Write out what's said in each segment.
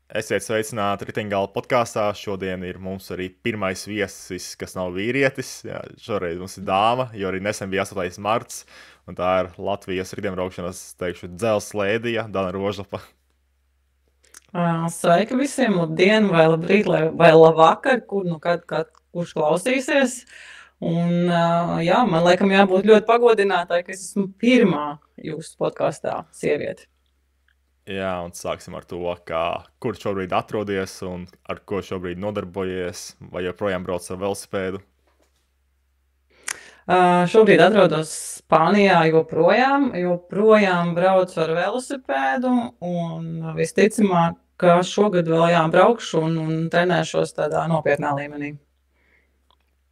Esiet sveicināti Riteņgala podkāstā. Šodien ir mums arī pirmais viesis, kas nav vīrietis. Jā, šoreiz mums ir dāma, jo arī nesen bija 8. marts. Un tā ir Latvijas riteņbraukšanas, teikšu, dzelzs lēdija, Dana Rožlapa. Sveiki visiem, labdien, vai labrīt, vai labvakar, kurš klausīsies. Un, jā, man laikam jābūt ļoti pagodinātāji, ka es esmu pirmā jūsu podkāstā sieviete. Jā, un sāksim ar to, kur šobrīd atrodies un ar ko šobrīd nodarbojies, vai joprojām brauc ar velosipēdu. Šobrīd atrodos Spānijā, joprojām braucu ar velosipēdu, un visticamāk, ka šogad vēl jābraukšu un trenēšos tādā nopietnā līmenī.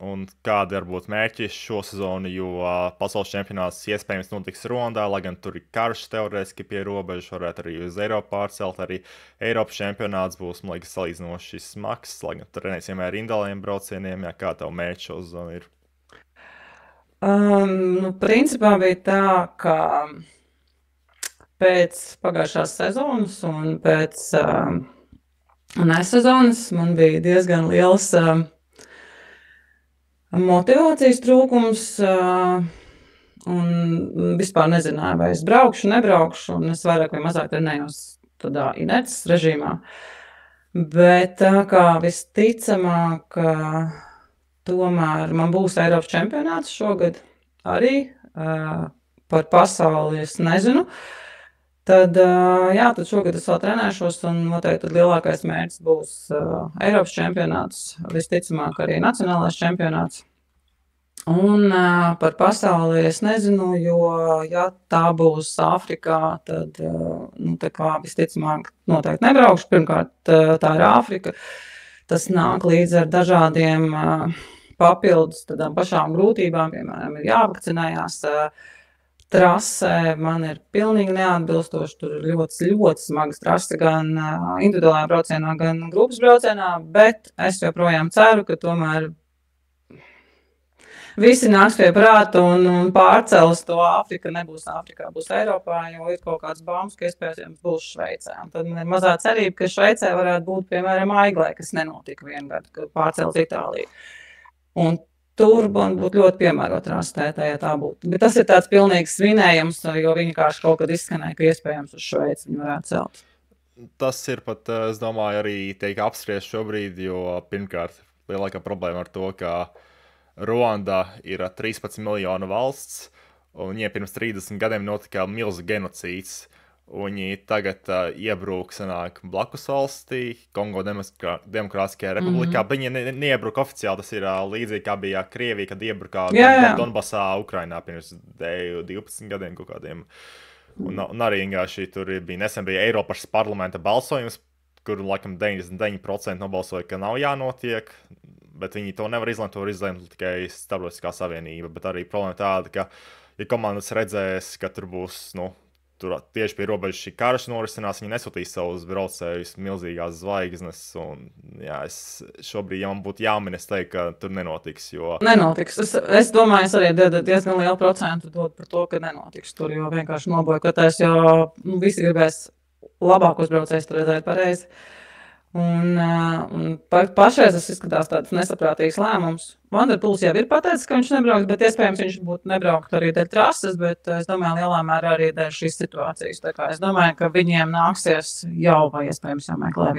Un kādi var būt mērķi šo sezonu, jo pasaules čempionāts iespējams notiks Ruandā, lai gan tur ir karš teorētiski pie robežas, varētu arī uz Eiropu pārcelt. Arī Eiropas čempionāts būs, man liekas, salīdzinoši smags, lai gan trenēs vienmēr indāliem braucieniem. Jā, kā tev mērķi šo sezonu ir? Principā bija tā, ka pēc pagājušās sezonas un pēc nesezonas man bija diezgan liels motivācijas trūkums, un vispār nezināju, vai es braukšu, nebraukšu, un es vairāk vai mazāk trenējos tādā inerces režīmā. Bet tā kā visticamāk, tomēr man būs Eiropas čempionāts šogad arī, par pasauli es nezinu. Tad šogad es vēl trenēšos, un noteikti lielākais mērķis būs Eiropas čempionāts, visticamāk arī nacionālais čempionāts. Un par pasauli es nezinu, jo, ja tā būs Āfrikā, tad visticamāk noteikti nebraukšu. Pirmkārt, tā ir Āfrika. Tas nāk līdz ar dažādiem papildus tādām pašām grūtībām, piemēram, ir jāvakcinējās. Trasē man ir pilnīgi neatbilstoši, tur ir ļoti, ļoti smagas trase gan individuālajā braucienā, gan grupas braucienā, bet es joprojām ceru, ka tomēr visi nāks pie prāta un pārcels to Āfrika, nebūs Āfrikā, būs Eiropā, jo ir kaut kāds baumas, ka iespējams būs Šveicē. Un tad man ir mazā cerība, ka Šveicē varētu būt, piemēram, Aiglē, kas nenotika vienu gadu, kad pārcels Itāliju. Un tur man būtu ļoti piemērota rastētā, ja tā būtu. Bet tas ir tāds pilnīgs svinējums, jo viņi vienkārši kaut kad izskanēja, ka iespējams uz Šveici viņi varētu celt. Tas ir pat, es domāju, arī tiek apspriest šobrīd, jo pirmkārt lielākā problēma ar to, ka Ruanda ir 13 miljonu valsts, un viņiem pirms 30 gadiem notika milzu genocīds. Viņi tagad iebrūk blakus valstī, Kongo Demokrātiskajā republikā. Viņi neiebruka oficiāli, tas ir līdzīgi kā bija Krievija, kad iebruka Donbasā, Ukrainā pirms 12 gadiem kaut kādiem. Un arī tur nesen bija Eiropas parlamenta balsojums, kur laikam 99% nobalsoja, ka nav jānotiek, bet viņi to nevar izlemt, to var izlemt tikai Starptautiskā savienība. Bet arī problēma tāda, ka, ja komandas redzēs, ka tur būs, tur tieši pie robežas šī karš norisinās, viņi nesūtīs savus braucējus milzīgās zvaigznes. Un, jā, šobrīd, ja man būtu jāmin, es teiktu, ka tur nenotiks. Nenotiks. Es domāju, es arī diezgan lielu procentu dod par to, ka nenotiks tur, jo vienkārši nobojkotēs, jo visi gribēs labākos braucējus tur redzēt pareizi. Un pašreiz tas izskatās tāds nesaprātīgs lēmums. Van der Pūls jau ir pateicis, ka viņš nebrauks, bet iespējams viņš būtu nebraukt arī dēļ trases, bet es domāju, lielā mērā arī dēļ šīs situācijas. Tā kā es domāju, ka viņiem nāksies jau vai iespējams jāmeklē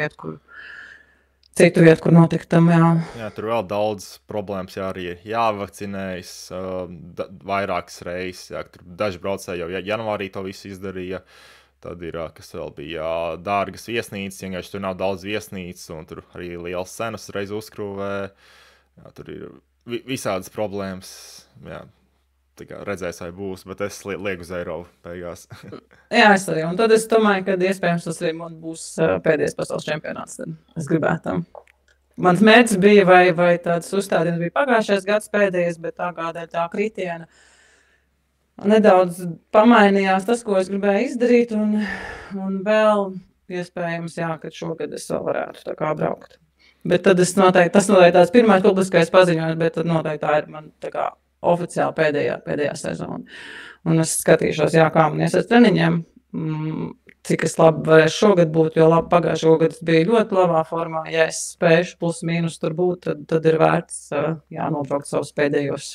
citu vietu, kur notikt tam. Jā, tur vēl daudz problēmas, arī jāvakcinējas vairākas reizes. Jā, tur daži braucēji jau janvārī to visu izdarīja. Tad ir, kas vēl bija, dārgas viesnīcas, vienkārši tur nav daudz viesnīcas, un tur arī liels cenas reiz uzkrūvē. Jā, tur ir visādas problēmas. Jā, tā kā redzēs, vai būs, bet es lieku uz Eiropu beigās. Jā, es arī. Un tad es domāju, ka iespējams tas arī man būs pēdējais pasaules čempionāts. Tad es gribētu. Mans mērķis bija, vai tāds uzstādījums bija pagājušais gads pēdējais, bet tā kā dēļ tā kritiena nedaudz pamainījās tas, ko es gribēju izdarīt, un vēl iespējams, ka šogad es vēl varētu tā kā braukt. Bet tad tas noteikti tāds pirmais publiskais paziņojums, bet tad noteikti tā ir man tā kā oficiāli pēdējā sezona. Un es skatīšos, kā man ies ar treniņiem. cik es labi varēšu šogad būt, jo labi pagājušo gadu es biju ļoti labā formā. Ja es spēšu plus mīnus tur būt, tad ir vērts nobraukt savus pēdējos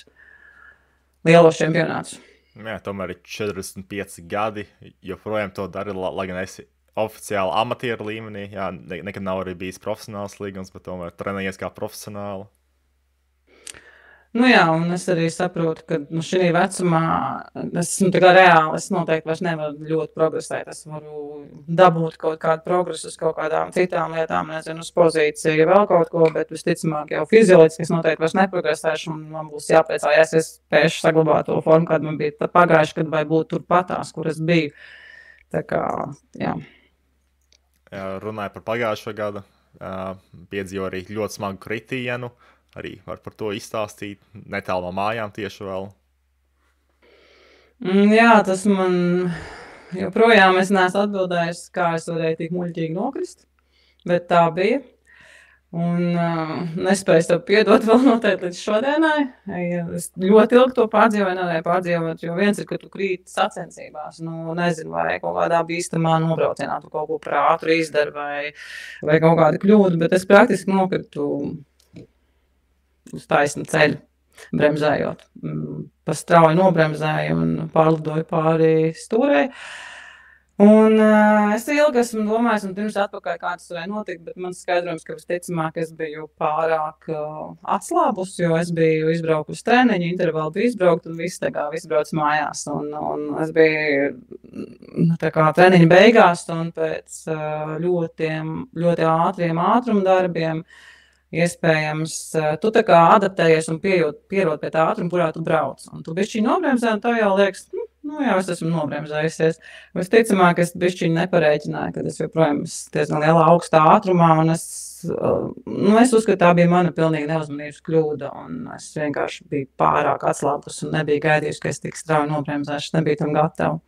lielos čempionātus. Jā, tomēr ir 45 gadi, joprojām to dari, lai gan esi oficiāli amatieru līmenī. Jā, nekad nav arī bijis profesionāls līgums, bet tomēr trenējies kā profesionāli. Nu jā, un es arī saprotu, ka šī vecumā esmu tā kā reāli, es noteikti vairs nevaru ļoti progresēt. Es varu dabūt kaut kādu progresu uz kaut kādām citām lietām, nezinu, uz pozīciju, vēl kaut ko, bet visticamāk jau fizioloģiski es noteikti vairs neprogresēšu, un man būs jāpriecājas, es spēšu saglabāt to formu, kāda man bija pagājuši, kad vai būt turpatās, kur es biju. Tā kā, jā. Runāju par pagājušo gadu, piedzīvoju arī ļoti smagu kritienu. Arī var par to izstāstīt netālu no mājām tieši vēl. Jā, tas man joprojām es neesmu atbildējis, kā es varēju tik muļķīgi nokrist, bet tā bija. Un nespēju tev piedot vēl noteikti līdz šodienai. Es ļoti ilgi to pārdzīvoju, nevarēju pārdzīvot, jo viens ir, ka tu krīti sacensībās. Nu, nezinu, vai kaut kādā bīstamā nobraucienā tu kaut ko prātu izdari vai kaut kādu kļūdu, bet es praktiski nokritu uz taisnu ceļu, bremzējot. Pa strauji nobremzēju un pārlidoju pāri stūrei. Un es ilgi esmu domājis, un pirms atpakaļ, kā tas varēja notikt, bet mans skaidrojums, ka visticamāk es biju pārāk atslābus, jo es biju izbraukusi treniņu, intervāli bija izbraukt, un viss brauc mājās. Un es biju tā kā treniņa beigās, un pēc ļoti ātriem ātrumdarbiem, iespējams, tu tā kā adaptējies un pierod pie tā ātruma, kurā tu brauc. Un tu bišķiņ nobremzē, un tev jau liekas, jau es esmu nobremzējusies. Visticamāk, es bišķiņ neparēķināju, kad es joprojām diezgan lielā augstā ātrumā, un es uzskatu, tā bija mana pilnīgi neuzmanības kļūda, un es vienkārši biju pārāk atslāpus un nebiju gaidījusi, ka es tik strauji nobremzēšu, nebiju tam gatava.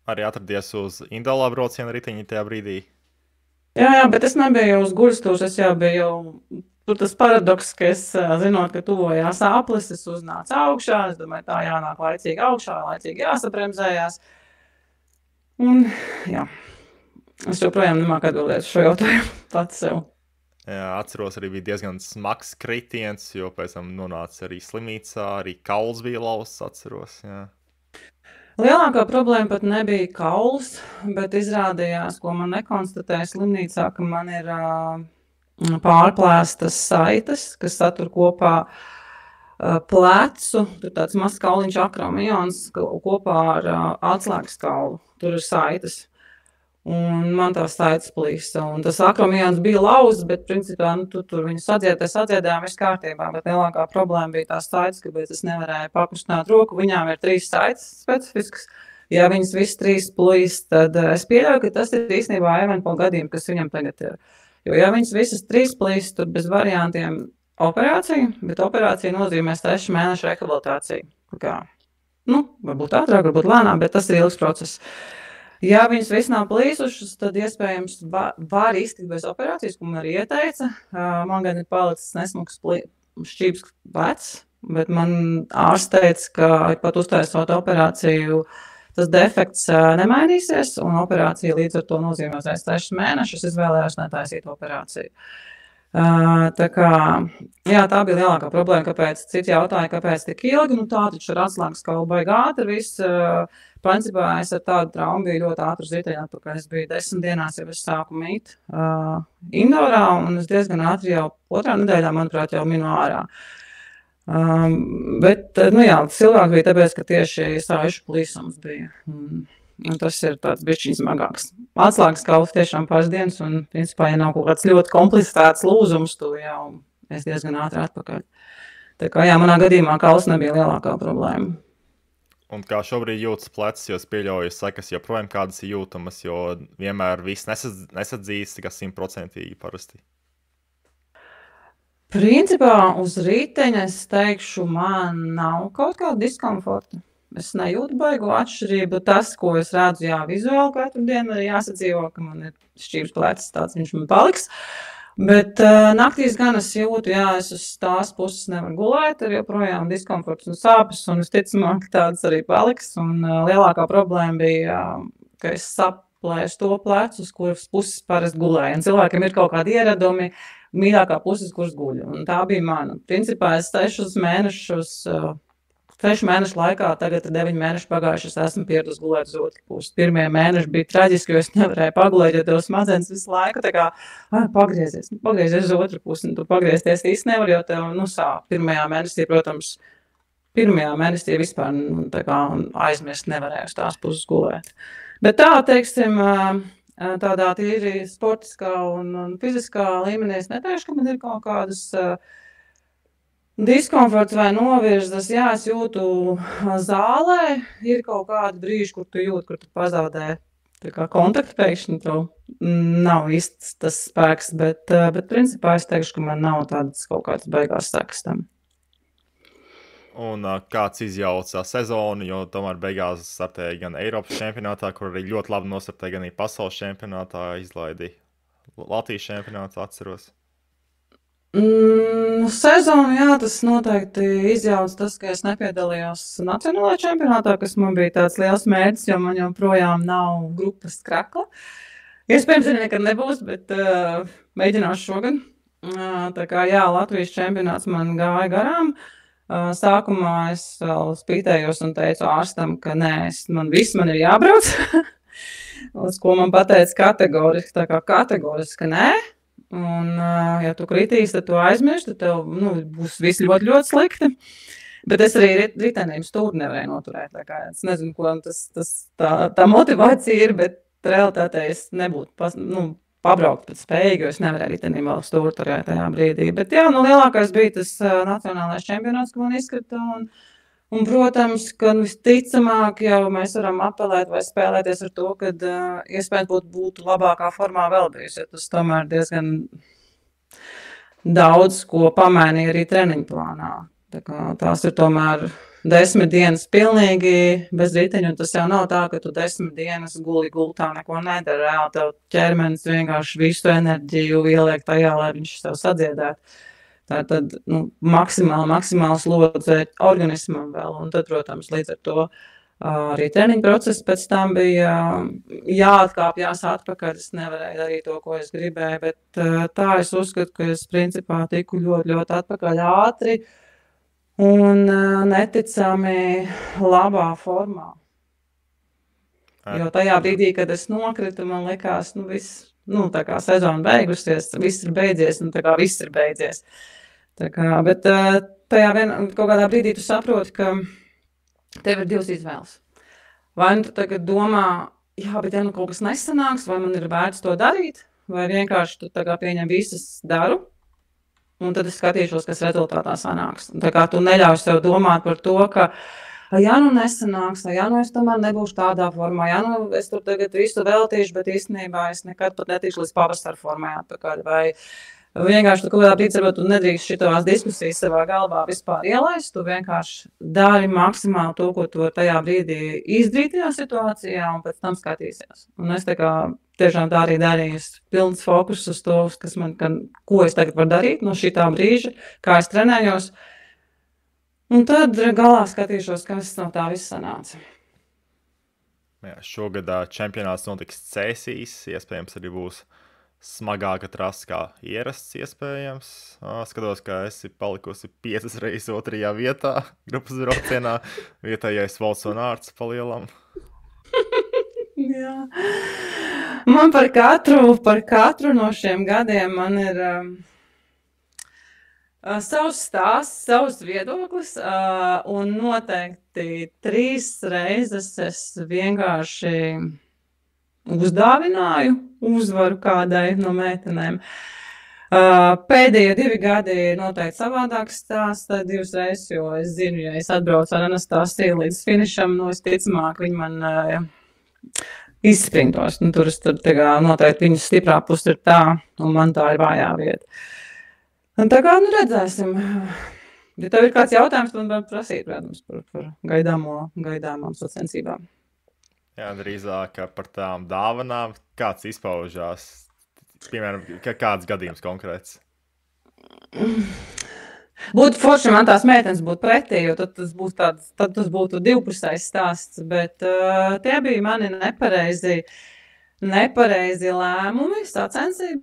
Arī atradies uz individuālā brauciena riteņa tajā brīdī? Jā, bet es nebiju uz guļstūras, es jau biju tur tas paradoks, ka es zinot, ka tuvojās aplis, es uznācu augšā, es domāju, tā jānāk laicīgi augšā, laicīgi jāsabremzējās. Un, jā, es joprojām nemāku atbildēt šo jautājumu pats sev. Jā, atceros, arī bija diezgan smags kritiens, jo pēc tam nonāca arī slimnīcā, arī kauls bija lausts, atceros, jā. Lielākā problēma pat nebija kauls, bet izrādījās, ko man nekonstatēja slimnīcā, ka man ir pārplēstas saites, kas satur kopā plecu, tur tāds mazs kauliņš akromions kopā ar atslēgas kaulu. Tur ir saites. Un man tās saites plīsa. Un tas akromions bija lauzs, bet principā tur viņu sadziedājām, viss kārtībā. Bet lielākā problēma bija tās saites, kāpēc es nevarēju pakustināt roku. Viņām ir 3 saites specifiskas. Ja viņas visas 3 plīst, tad es pieļauju, ka tas ir īstenībā eventuāli gadījumi, kas viņam tagad ir. Jo ja viņas visas 3 plīst, tur bez variantiem operācija, bet operācija nozīmē 6 mēnešu rehabilitāciju. Varbūt ātrāk, varbūt lēnāk, bet tas ir ilgs process. Ja viņas viss nav plīsušas, tad iespējams var iztikt bez operācijas, ko man arī ieteica. Man gan ir palicis nesmuks šķības vecs, bet man ārsts teica, ka pat uztaisot operāciju, tas defekts nemainīsies, un operācija līdz ar to nozīmēs 6 mēnešus, izvēlējos netaisīt operāciju. Tā bija lielākā problēma, kāpēc citi jautāja, kāpēc tik ilgi, tā taču ar atslēgas kaulu baigi ātri viss. Principā es ar tādu traumu biju ļoti ātri uz riteņa atpakaļ. Es biju 10 dienās, ja es sāku mīt indorā, un es diezgan ātri jau 2. nedēļā, manuprāt, jau minu ārā. Bet, cilvēki bija tāpēc, ka tieši saišu plīsums bija. Un tas ir tāds bišķiņ smagāks. Atslēgas kauls tiešām pāris dienas, un, principā, ja nav kaut kāds ļoti komplicēts lūzums, tu jau es diezgan ātri atpakaļ. Tā kā, manā gadījumā kauls nebija lielākā problēma. Un kā šobrīd jūtas plecs, jo es pieļauju, sekas joprojām kādas ir jūtamas, jo vienmēr viss nesadzīs tikai 100% parasti. Principā uz riteņa es teikšu, man nav kaut kāda diskomforta. Es nejūtu baigo atšķirību. Tas, ko es redzu, vizuāli katru dienu arī jāsadzīvo, ka man ir šķības plecs, tāds viņš man paliks. Bet naktīs gan es jūtu, es uz tās puses nevaru gulēt, ir joprojām diskomforts un sāpes, un visticamāk tādas arī paliks. Un lielākā problēma bija ka es saplēšu to plecu, uz kuras puses parasti gulēju. Un cilvēkiem ir kaut kādi ieradumi, mīļākā puses, kuras guļu. Un tā bija mana. Principā es 6 mēnešu laikā, tagad 9 mēneši pagājuši, es esmu pieradusi gulēt uz otru pusi. Pirmie mēneši bija traģiski, jo es nevarēju pagulēt, jo tev smadzenes visu laiku tā kā pagriezies uz otru pusi, un tu pagriezties īsti nevar, jo tev, sāp. Pirmajā mēnesī, protams, vispār tā kā aizmirst nevarēju uz tās puses gulēt. Bet tā, teiksim, tādā tīri sportiskā un fiziskā līmenī es neteikšu, ka man ir kaut kādas diskomforts vai novirzes. Jā, es jūtu zālē, ir kaut kādi brīži, kur tu jūti, kur tu pazaudē kontaktu pēkšņi, tev nav īsti tas spēks, bet principā es teikšu, ka man nav tādas kaut kādas beigās sekas tam. Un kāds izjauca sezonu, jo tomēr beigās startēja gan Eiropas čempionātā, kur arī ļoti labi nostartēja, gan arī pasaules čempionātā izlaidi Latvijas čempionātā, atceros. Sezonu, jā, tas noteikti izjauca tas, ka es nepiedalījos nacionālajā čempionātā, kas man bija tāds liels mērķis, jo man joprojām nav grupas krakla. Iespējams, arī nekad nebūs, bet mēģināšu šogad. Tā kā, jā, Latvijas čempionāts man gāja garām. Sākumā es vēl spītējos un teicu ārstam, ka nē, man ir jābrauc. Uz ko man pateica kategoriski nē. Un, ja tu kritīsi, tad tu aizmirsti, tad tev būs viss ļoti, ļoti slikti. Bet es arī ritenību stūri nevarēju noturēt. Es nezinu, ko tā motivācija ir, bet realitātē es nebūtu pabraukt pēc spējīgi, jo es nevarēju ritenību vēl stūri turēt tajā brīdī. Bet jā, lielākais bija tas nacionālais čempionāts, ko man izkrita. Un, protams, ka visticamāk jau mēs varam apelēt vai spēlēties ar to, ka iespējams būtu labākā formā vēl bijusi. Tas tomēr diezgan daudz ko pamainīja arī treniņu plānā. Tās ir tomēr 10 dienas pilnīgi bez riteņu, un tas jau nav tā, ka tu 10 dienas guli gultā, neko nedara. Reāli tev ķermenis vienkārši visu enerģiju ieliek tajā, lai viņš sev sadziedētu. Tātad maksimāli slodze organismam vēl, un tad, protams, līdz ar to arī treniņu process pēc tam bija jāatkāpjas atpakaļ. Es nevarēju darīt to, ko es gribēju, bet tā es uzskatu, ka es principā tiku ļoti, ļoti atpakaļ ātri un neticami labā formā. Jo tajā brīdī, kad es nokritu, man likās, viss, tā kā sezona beigusies, viss ir beidzies, un tā kā viss ir beidzies. Bet tajā kaut kādā brīdī tu saproti, ka tev ir 2 izvēles. Vai tu tagad domā, jā, bet ja kaut kas nesanāks, vai man ir vērts to darīt, vai vienkārši tu tā kā pieņem visas daru, un tad es skatīšos, kas rezultātā sanāks. Tā kā tu neļauj sev domāt par to, ka ja nesanāks, vai es tomēr nebūšu tādā formā, es tur tagad visu veltīšu, bet īstenībā es nekad pat netīšu līdz pavasara formai atpakaļ, vai vienkārši tu kaut kādā brīdī tu nedrīkst šitās diskusijas savā galvā vispār ielaist, tu vienkārši dari maksimāli to, ko tu tajā brīdī izdarīt tajā situācijā, un pēc tam skatīsies. Un es tiešām tā arī darīju, pilns fokus uz to, ko es tagad varu darīt no šitā brīža, kā es trenējos. Un tad galā skatīšos, kas no tā viss sanāca. Jā, šogad čempionāts notiks Cēsīs, iespējams arī būs smagāka trasa kā ierasts iespējams. Skatos, ka esi palikusi 5 reizes 2. vietā grupas braucienā, vietējais valsts un ārts palielam. Jā. Man par katru no šiem gadiem man ir savs stāsts, savs viedoklis, un noteikti 3 reizes es vienkārši uzdāvināju uzvaru kādai no meitenēm. Pēdējie 2 gadi ir noteikti savādāks stāsts, 2 reizes, jo es zinu, ja es atbraucu ar Anastasiju līdz finišam, visticamāk viņi man izsprintos. Tur noteikti viņas stiprā puse ir tā, un man tā ir vājā vieta. Un tā kā, redzēsim. Ja tev ir kāds jautājums, man var prasīt, protams, par gaidāmām sacensībām. Jā, drīzāk par tām dāvanām, kāds izpaužās, piemēram, kāds gadījums konkrēts? Būtu forši, man tās meitenes būtu pretī, jo tad tas būtu divpusējs stāsts, bet tie bija mani nepareizi lēmumi, sacensību.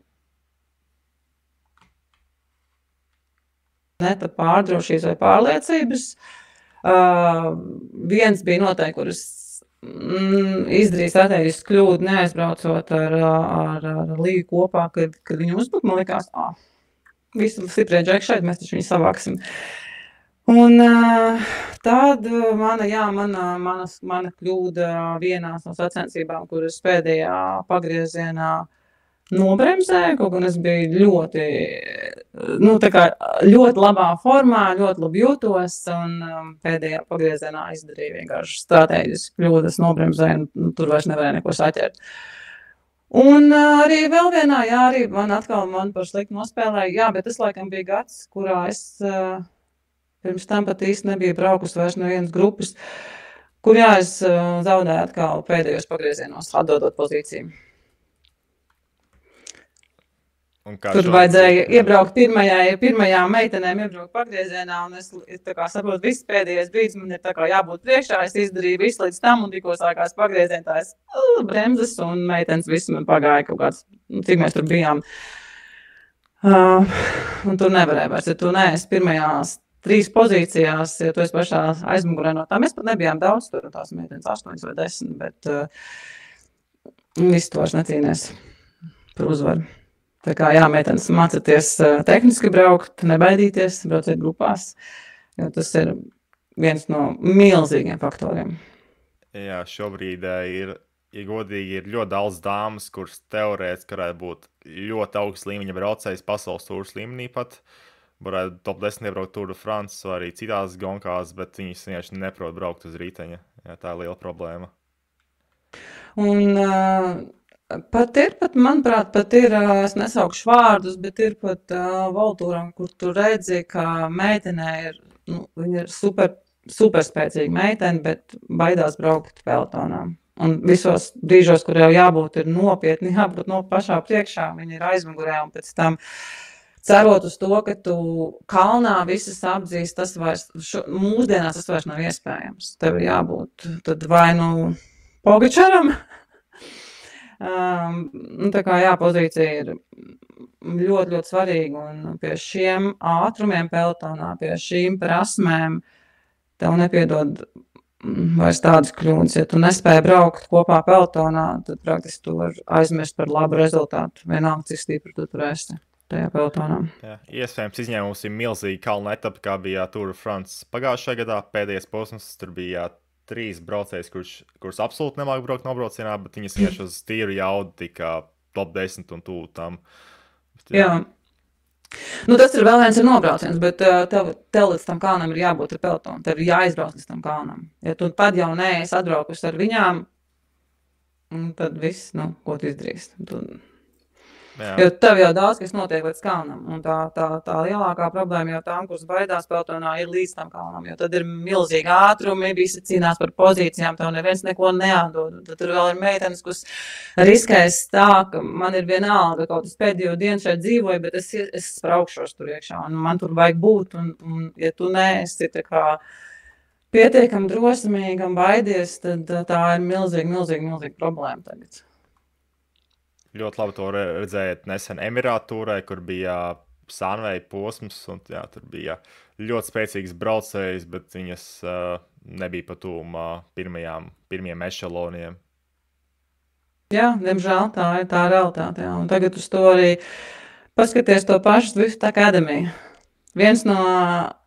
Ne tā pārdrošības vai pārliecības. Viens bija noteikti, kuras izdarīja strateģisku kļūdu, neaizbraucot ar Līgu kopā, kad viņu uzbruka, man likās, visu stiprie džeki šeit, mēs taču viņu savāksim. Un tad mana kļūda vienās no sacensībām, kuras pēdējā pagriezienā nobremzēju, kaut gan es biju ļoti labā formā, ļoti labi jūtos, un pēdējā pagriezienā izdarīju vienkārši strateģisku kļūdu, es nobremzēju, un tur vairs nevarēju neko saķert. Un arī vēl vienā, arī man par sliktu nospēlēja, bet tas laikam bija gads, kurā es pirms tam pat īsti nebija braukus vairs no vienas grupas, kur es zaudēju atkal pēdējos pagriezienos, atdodot pozīciju. Tur vajadzēja iebraukt pirmajām meitenēm iebraukt pagriezienā, un es saprotu, viss pēdējais brīdis man ir jābūt priekšā, es izdarīju visu līdz tam, un tikko sākās pagriezienā, tās bremzes, un meitenes visu man pagāja kaut kāds, cik mēs tur bijām. Un tur nevarēja vairs, ja tu neesi pirmajās 3 pozīcijās, ja tu esi pašā aizmugurē no tā. Mēs pat nebijām daudz tur, tās meitenes 8 vai 10, bet viss tu vairs necīnies par uzvaru. Tā kā meitenes mācieties tehniski braukt, nebaidīties, brauciet grupās, jo tas ir viens no milzīgiem faktoriem. Jā, šobrīd ir godīgi, ir ļoti daudz dāmas, kuras teorētiski varētu būt ļoti augsts līmeņa braucējs pasaules tūras līmenī pat. Varētu top 10 iebraukt Tour de France vai arī citās gonkās, bet viņas vienkārši neprot braukt uz rīteņa. Jā, tā ir liela problēma. Un manuprāt, es nesaukšu vārdus, bet ir pat Voltūram, kur tu redzi, ka meitenē ir, viņa ir superspēcīga meitene, bet baidās braukt pelotonā. Un visos brīžos, kur jau jābūt, ir nopietni jābūt no pašā priekšā, viņa ir aizmugurē, un pēc tam cerot uz to, ka tu kalnā visas apdzīst, tas vairs, mūsdienās tas vairs nav iespējams. Tev ir jābūt tad vai Pogačaram. Tā kā pozīcija ir ļoti, ļoti svarīga, un pie šiem ātrumiem pelotonā, pie šīm prasmēm tev nepiedod vairs tādas kļūdas. Ja tu nespēji braukt kopā pelotonā, tad praktiski tu vari aizmirst par labu rezultātu. Vienalga, cik stipri tu tur esi tajā pelotonā. Jā, iespējams izņēmums ir milzīgi kalna etapa, kā bija Tour de France pagājušajā gadā. Pēdējais posms tur bija 3 braucējs, kurus absolūti nemāk braukt nobraucienā, bet viņas vienkārši uz tīru jaudu tika top 10 un tūl tam. Jā. Tas ir vēl viens nobrauciens, bet tev līdz tam kalnam ir jābūt ar pelotonu. Tev ir jāizbrauc līdz tam kalnam. Ja tu pat jau neesi atbraukusi ar viņām, tad viss, ko tu izdarīsi. Jo tev jau daudz, kas notiek līdz kalnam, un tā lielākā problēma jau tām, kuras baidās pelotonā, ir līdz tam kalnam, jo tad ir milzīgi ātrumi, visi cīnās par pozīcijām, tev neviens neko neatdod, tad tur vēl ir meitenes, kas riskēs tā, ka man ir vienalga, kaut es pēdējo dienu šeit dzīvoju, bet es spraukšos tur iekšā, un man tur vajag būt, un ja tu neesi tā kā pietiekami drosmīgi un baidies, tad tā ir milzīga problēma tagad. Ļoti labi to redzēt nesen Emirātūrē, kur bija Sanveja posms, un tur bija ļoti spēcīgs braucējs, bet viņas nebija pat tūmā pirmiem ešaloniem. Jā, diemžēl tā ir tā realitāte, jā. Un tagad uz to arī paskaties to pašu Zwift Academy. Viens no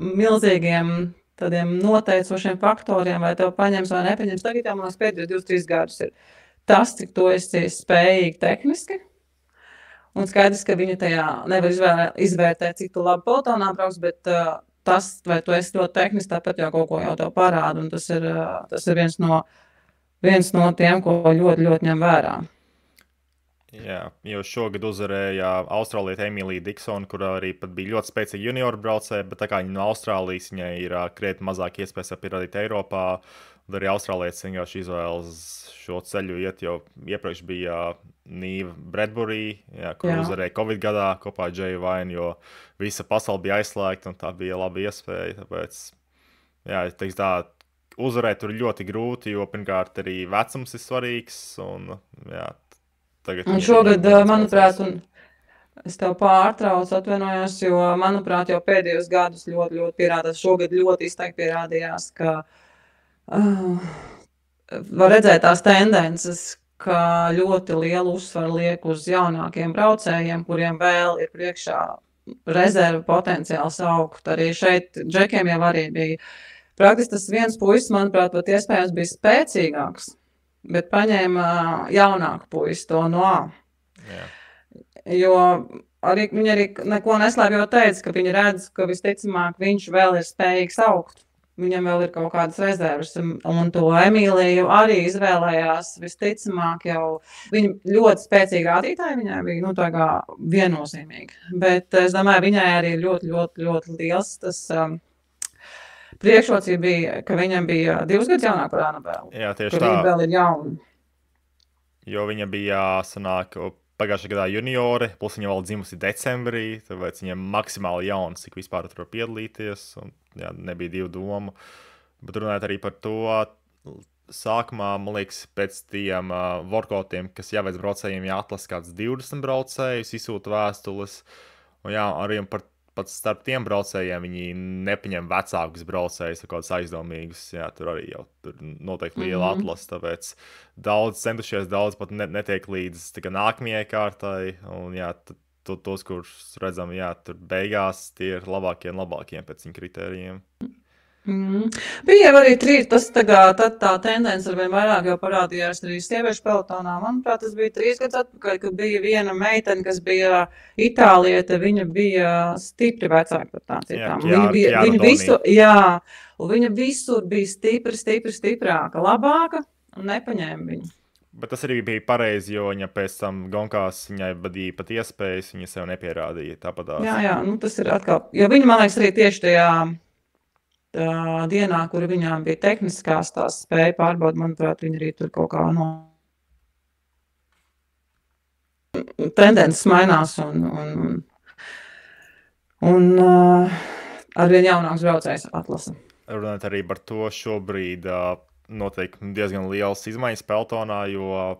milzīgiem tādiem noteicošiem faktoriem, vai tev paņems vai nepaņems, tagad jau man pēdējos 2-3 gadus ir tas, cik tu esi spējīgi tehniski, un skaidrs, ka viņi tajā nevar izvērtēt, cik tu labi pelotonā brauks, bet tas, vai tu esi ļoti tehniski, tāpat jau kaut ko jau tev parāda, un tas ir viens no tiem, ko ļoti, ļoti ņem vērā. Jā, jo šogad uzvarēja Austrālieta Emīlija Diksona, kurā arī pat bija ļoti spēcīga junioru braucēja, bet tā kā viņa no Austrālijas, viņai ir krietni mazāk iespējas pierādīt Eiropā, un arī Austrālietis vienkārši izvēlas šo ceļu iet, jo iepriekš bija Nīva Bradbury, jā, kur uzvarēja Covid gadā kopā ar Džeju Vainu, jo visa pasaule bija aizslēgta, un tā bija laba iespēja, tāpēc, jā, teiks tā, uzvarēt tur ļoti grūti, jo pirmkārt arī vecums ir svarīgs, un, jā, un šogad, manuprāt, un es tev pārtraucu, atvainojos, jo, manuprāt, jau pēdējos gadus ļoti, ļoti pierādās, šogad ļoti izteikti pierādījās, ka var redzēt tās tendences, ka ļoti lielu uzsvaru liek uz jaunākiem braucējiem, kuriem vēl ir priekšā rezervu potenciāls augt. Arī šeit džekiem jau arī bija. Praktiski tas viens puisis, manuprāt, pat iespējams bija spēcīgāks, bet paņēma jaunāku puisi to no A. Jā. Jo viņi arī neko neslēpjot teica, ka viņi redz, ka visticamāk viņš vēl ir spējīgs augt. Viņam vēl ir kaut kādas rezerves, un to Emīliju arī izvēlējās visticamāk jau. Viņa ļoti spēcīga rādītāja viņai bija, nu tā kā viennozīmīgi. Bet es domāju, viņai arī ļoti, ļoti, ļoti liels tas priekšrocība bija, ka viņam bija 2 gadus jaunāk par Anabelu. Jā, tieši tā. Viņa vēl ir jauna. Jo viņa bija, sanāk, pagājušajā gadā juniori, plus viņa vēl dzimusi decembrī, tāpēc viņa maksimāli jauns, cik vispār tur var piedalīties, un jā, nebija 2 domu. Bet runājot arī par to, sākumā, man liekas, pēc tiem workoutiem, kas jāveic braucējiem, jāatlasa kāds 20 braucējus, izsūta vēstules, un jā, arī par pat starp tiem braucējiem viņi nepaņem vecākus braucējus, kādus aizdomīgus. Jā, tur arī jau tur noteikti liela atlase, tāpēc daudz centušies, daudz pat netiek līdz nākamajai kārtai. Un jā, tos, kurus redzam, jā, tur beigās tie ir labākie un labākie pēc viņu kritērijiem. Bija arī tā tendence arvien vairāk jau parādījās arī sieviešu pelotonā. Manuprāt, tas bija 3 gadus atpakaļ, kad bija viena meitene, kas bija itāliete, viņa bija stipri vecāka par tām citām. Viņa visur bija stiprāka, labāka un nepaņēma viņu. Bet tas arī bija pareizi, jo viņa pēc tam gonkās viņai badīja pat iespējas, viņa sev nepierādīja tāpatās. Jā, nu tas ir atkal, jo viņa, man liekas, arī tieši tajā dienā, kur viņām bija tehniskās tās spēja pārbauda, manuprāt, viņi arī tur kaut kā tendences mainās un arvien jaunāks braucējs atlasa. Runāt arī par to šobrīd noteikti diezgan liels izmaiņas pelotonā, jo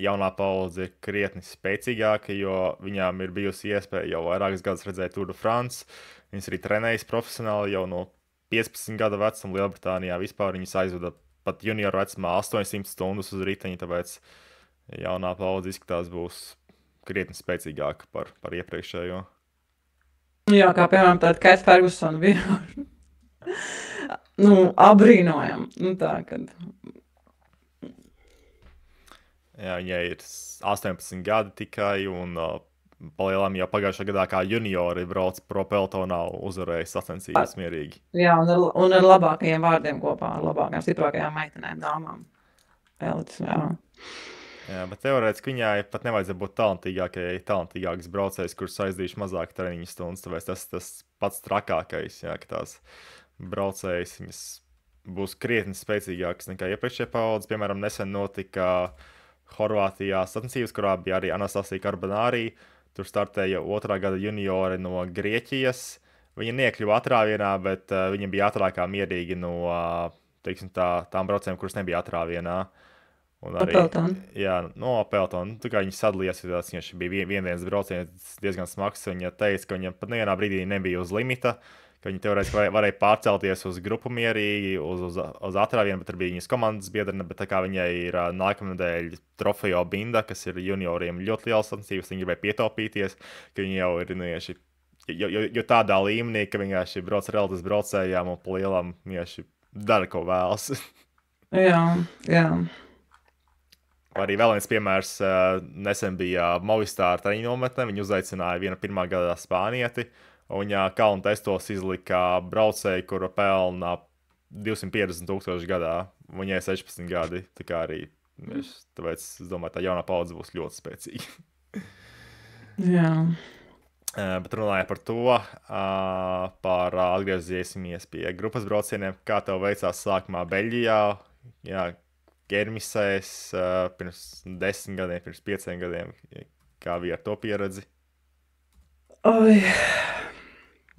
jaunā paudze ir krietni spēcīgāka, jo viņām ir bijusi iespēja jau vairākas gadus redzēt Tour de France. Viņas arī trenējas profesionāli jau no 15 gada vecuma. Lielbritānijā vispār viņas aizveda pat junioru vecumā 800 stundas uz riteņa, tāpēc jaunā paudze izskatās būs krietni spēcīgāka par iepriekšējo. Jā, kā piemēram tāda Cat Ferguson bija abrīnojam. Tā, kad... Jā, viņai ir 18 gadi tikai, un palielām jau pagājušā gadā kā juniori brauc pro pelotonā uzvarēja sacensības mierīgi. Jā, un ar labākajiem vārdiem kopā, ar labākajām, stiprākajām meitenēm, dāmām. Jā, bet teorētiski viņai pat nevajadzētu būt talantīgāks braucējs, kurš aizdījuši mazāk treniņu stundas, tāpēc tas pats trakākais, jā, ka tās braucējas viņas būs krietni spēcīgākas nekā iepriekšējā paudze. Piemēram, nesen notika Horvātijā sacensības, kurā bija arī Anastasija Karbanārī. Tur startēja 2. gada juniori no Grieķijas. Viņa niekļuva atrāvienā, bet viņa bija ātrākā mierīgi no, teiksim, tām braucējiem, kuras nebija atrāvienā. Un arī, no pelotona. Tā kā viņi sadalījās, viņš bija vienas brauciens diezgan smags. Viņa teica, ka viņa pat nevienā brīdī nebija uz limita, ka viņi teorētiski varēja pārcelties uz grupu mierīgi, uz atrāvienu, bet tur bija viņas komandas biedrene, bet tā kā viņai ir nākamnedēļ Trofeo Binda, kas ir junioriem ļoti liels sacensības, viņi gribēja pietaupīties, ka viņi jau ir vienkārši, jo tādā līmenī, ka vienkārši brauc ar reliģijas braucējām un pa lielam vienkārši dara, ko vēlas. Jā. Arī vēl viens piemērs, nesen bija Movistar treniņu nometne, viņi uzaicināja vienu 1. gadā spānieti, un viņa kalnu testos izlika braucēju, kura pelna 250,000 gadā. Viņai 16 gadi, tā kā arī Tāpēc es domāju, tā jaunā paudze būs ļoti spēcīga. Jā. Bet runājot par to, atgriezīsimies pie grupas braucieniem. Kā tev veicās sākumā Beļģijā, Kermisēs, pirms 10 gadiem, pirms 5 gadiem? Kā bija ar to pieredzi? Oi,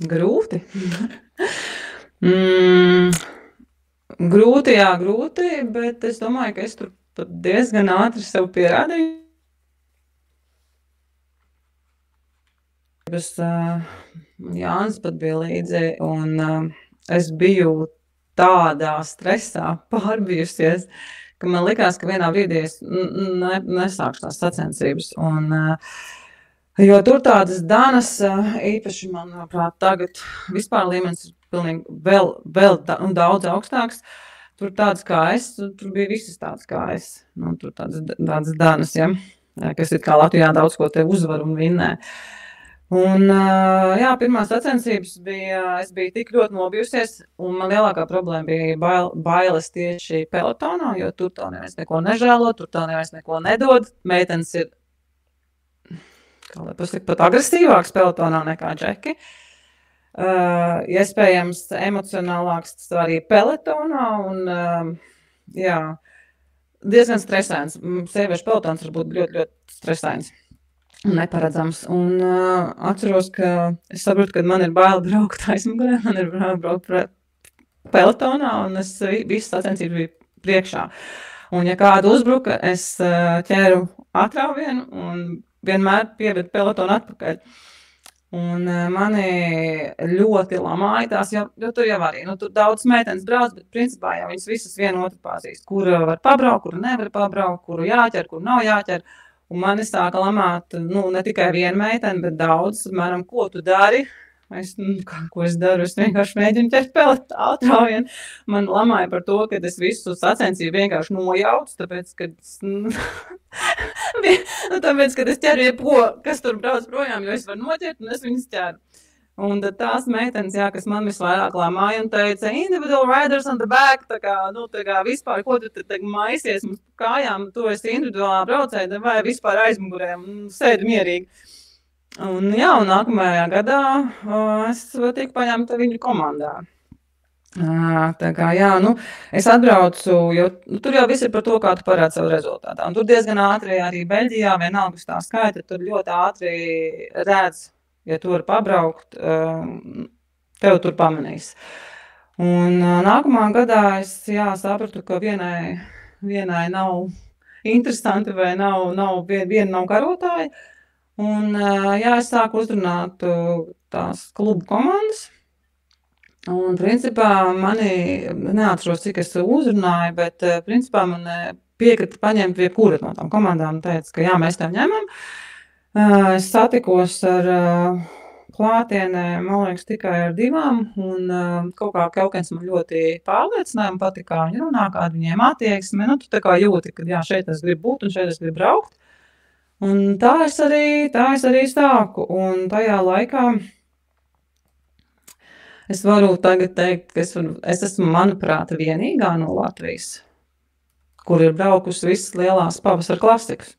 grūti. Grūti, bet es domāju, ka es tur diezgan ātri sev pierādīju. Jānis pat bija līdzi, un es biju tādā stresā pārbijusies, ka man likās, ka vienā brīdī es nesākšu tās sacensības. Jo tur tādas danas, īpaši, manuprāt, tagad vispār līmenis ir pilnīgi vēl daudz augstāks. Tur tādas kā es, tur bija visas tādas kā es. Tur tādas danas, ja, kas ir kā Latvijā daudz ko te uzvar un vinnē. Un, pirmās sacensības es biju tik ļoti nobijusies, un man lielākā problēma bija bailes tieši pelotonā, jo tur tā neviens neko nežēlo, tur tā neviens neko nedod. Meitenes ir, kā lai pasaka, pat agresīvāks pelotonā nekā džeki. Iespējams emocionālāks arī pelotonā, un, diezgan stresains. Sieviešu pelotons var būt ļoti, ļoti stresains. Neparedzams. Un atceros, ka es saprotu, ka man ir bail braukt aizmugurē, man ir bail braukt pelotonā, un es visas sacensības biju priekšā. Un ja kādu uzbruka, es ķēru atrāvienu un vienmēr pievedu pelotonu atpakaļ. Un mani ļoti lamāja tās, jo tur jau arī, tur daudz meitenes brauc, bet principā jau viņas visas vienu otru pazīst, kuru var pabraukt, kuru nevar pabraukt, kuru jāķer, kuru nav jāķer. Un mani sāka lamāt, ne tikai viena meitene, bet daudz, apmēram, ko tu dari? Ko es daru? Es vienkārši mēģinu ķert atrāvienu. Man lamāja par to, ka es visu sacensību vienkārši nojaucu, tāpēc, ka es ķeru jebko, kas tur brauc projām, jo es varu noķert, un es viņas ķeru. Un tās meitenes, kas man visvairāk lamāja un teica, individual riders on the back, tā kā vispār, ko tu te maisies mums kājām, tu esi individuālā braucēja, vai vispār aizmugurē un sēdi mierīgi. Un nākamajā gadā es tiku paņemta viņu komandā. Tā kā, es atbraucu, jo tur jau viss ir par to, kā tu parādi savu rezultātā. Un tur diezgan ātri arī Beļģijā, vienalga uz tā skaita, tur ļoti ātri redz, ja tu vari pabraukt, tev tur pamanīs. Un nākamā gadā es sapratu, ka vienai nav interesanti vai viena nav karotāja. Un es sāku uzrunāt tās klubu komandas. Un principā mani, neatceros, cik es uzrunāju, bet principā man piekrita paņemt jebkura no tām komandām un teica, ka mēs tev ņemam. Es satikos ar klātienē, man liekas, tikai ar 2, un kaut kāds man ļoti pārliecināja, man patīk, kā viņi runā, kāda viņiem attieksme. Tu tā kā jūti, ka šeit es gribu būt un šeit es gribu braukt. Un tā es arī sāku, un tajā laikā es varu tagad teikt, ka es esmu, manuprāt, vienīgā no Latvijas, kur ir braukusi visas lielās pavasara klasikas.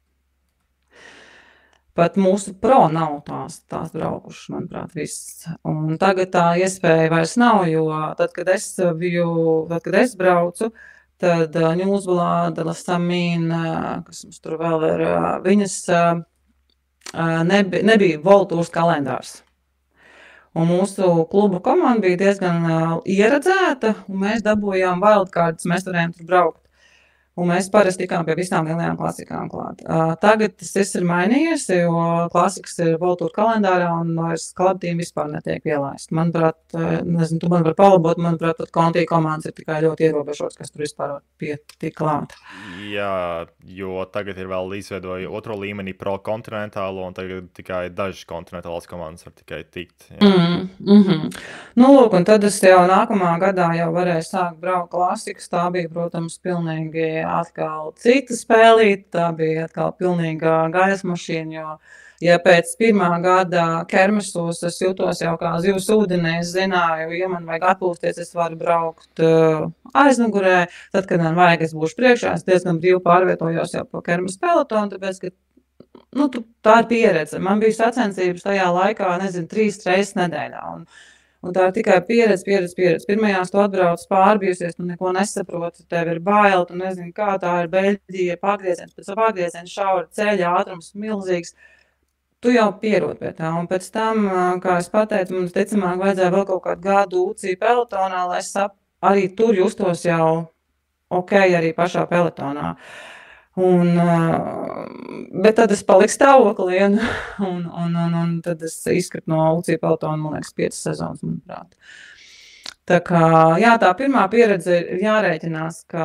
Pat mūsu pro nav tās braukušas, manuprāt, visas. Un tagad tā iespēja vairs nav, jo tad, kad es braucu, tad Ņūzbalā, Delasamīna, kas mums tur vēl ir, viņas nebija World Tours kalendārs. Un mūsu klubu komanda bija diezgan ieredzēta, un mēs dabūjām wildcards, mēs varējām tur braukt. Un mēs parasti tikām pie visām lielajām klasikām klāt. Tagad tas ir mainījies, jo klasikas ir World Tour kalendārā un vairs klubtīm vispār netiek ielaist. Manuprāt, nezinu, tu man var palabot, manuprāt, pat Conti komandas ir tikai ļoti ierobežots, kas tur vispār tik klāt. Jā, jo tagad ir vēl izveidoja otro līmenī pro kontinentālo, un tagad tikai dažas kontinentālās komandas var tikai tikt. Lūk, un tad es jau nākamā gadā jau varēju sākt braukt klasikas. Tā bija, protams, pilnīgi atkal cita spēlīte, tā bija atkal pilnīga gaisa mašīna, jo Ja pēc pirmā gada kermesos es jūtos jau kā zivs ūdenī, es zināju, ja man vajag atpūsties, es varu braukt aizmugurē. Tad, kad man vajag, es būšu priekšā, es diezgan brīvi pārvietojos jau pa kermes pelotonu, tāpēc, ka tā ir pieredze. Man bija sacensības tajā laikā, nezinu, 3 reizes nedēļā. Un tā ir tikai pieredze. Pirmajās tu atbrauc pārbijusies, tu neko nesaproti, tev ir bail, tu nezini, kā tā ir Beļģija, pagrieziens, pēc pagrieziena šaura ceļa ātrums milzīgs. Tu jau pierod pie tā, un pēc tam, kā es pateicu, mums ticamāk vajadzēja vēl kaut kādu gadu UCI pelotonā, lai es arī tur justos jau ok, arī pašā pelotonā. Bet tad es paliku stāvoklī, un tad es izkratu no UCI pelotona, man liekas, 5 sezonas, manuprāt. Tā kā, jā, tā pirmā pieredze ir jārēķinās, ka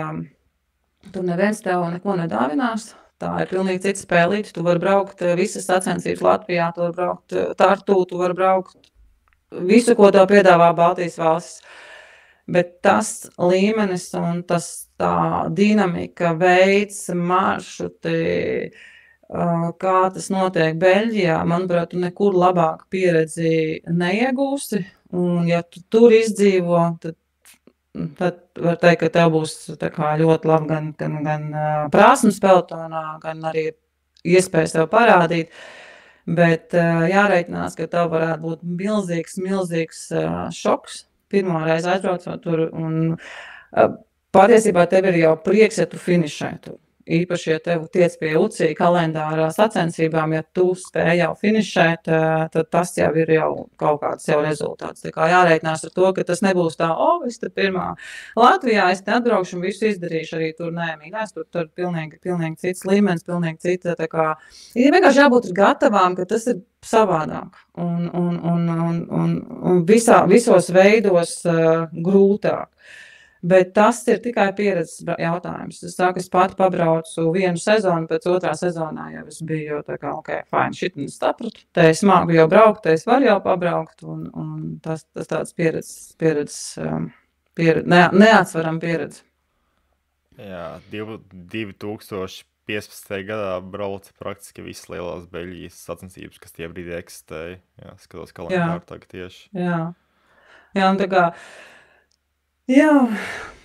tur neviens tev neko nedāvinās. Tā ir pilnīgi cita spēlīte. Tu vari braukt visas sacensības Latvijā, tu vari braukt Tartu, tu vari braukt visu, ko tev piedāvā Baltijas valstis. Bet tas līmenis un tā dinamika, veids, maršruti, kā tas notiek Beļģijā, manuprāt, tu nekur labāku pieredzi neiegūsi. Un ja tu tur izdzīvo, tad var teikt, ka tev būs ļoti labi gan prasmes pelotonā, gan arī iespējas tev parādīt. Bet jāreikinās, ka tev varētu būt milzīgs šoks pirmo reizi aizbraucot tur. Un patiesībā tev ir jau prieks, ja tu finišē tur. Īpaši, ja tev tiec pie UCI kalendārā sacensībām, ja tu spēj jau finišēt, tad tas jau ir jau kaut kāds jau rezultāts. Tā kā jāreikinās ar to, ka tas nebūs tā, es te pirmā Latvijā, es te atbraukšu un visu izdarīšu arī tur, nē, mīļās, tur pilnīgi cits līmenis, pilnīgi cita, tā kā, ir vienkārši jābūt gatavām, ka tas ir savādāk un visos veidos grūtāk. Bet tas ir tikai pieredzes jautājums. Es saku, es pati pabraucu vienu sezonu, pēc otrā sezonā jau es biju tā kā, ok, fine, šitin es sapratu. Te es māku jau braukt, te es varu jau pabraukt, un tas tāds neatsveram pieredze. Jā, 2015. gadā brauca praktiski visas lielās Beļģijas sacensības, kas tie brīdī eksistēja. Jā, skatos kalendāru tagad tieši. Jā, un tā kā, jā,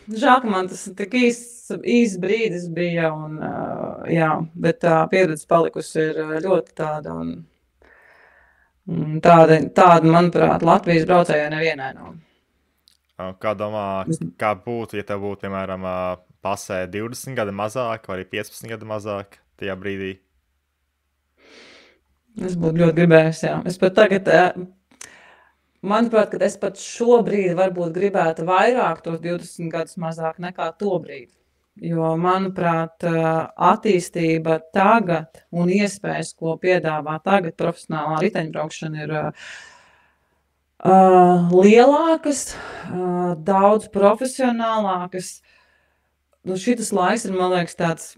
žēl, ka man tas tik īs brīdis bija, bet tā pieredze palikusi ir ļoti tāda, un tāda, manuprāt, Latvijas braucējai nevienai nav. Kā domā, kā būtu, ja tev būtu, piemēram, pasē 20 gadi mazāk, vai arī 15 gadi mazāk tajā brīdī? Es būtu ļoti gribējis, jā. Es pat tagad... Manuprāt, ka es pat šobrīd varbūt gribētu vairāk tos 20 gadus mazāk nekā to brīdi. Jo, manuprāt, attīstība tagad un iespējas, ko piedāvā tagad profesionālā riteņbraukšana, ir lielākas, daudz profesionālākas. Šitas laiks ir, man liekas, tāds...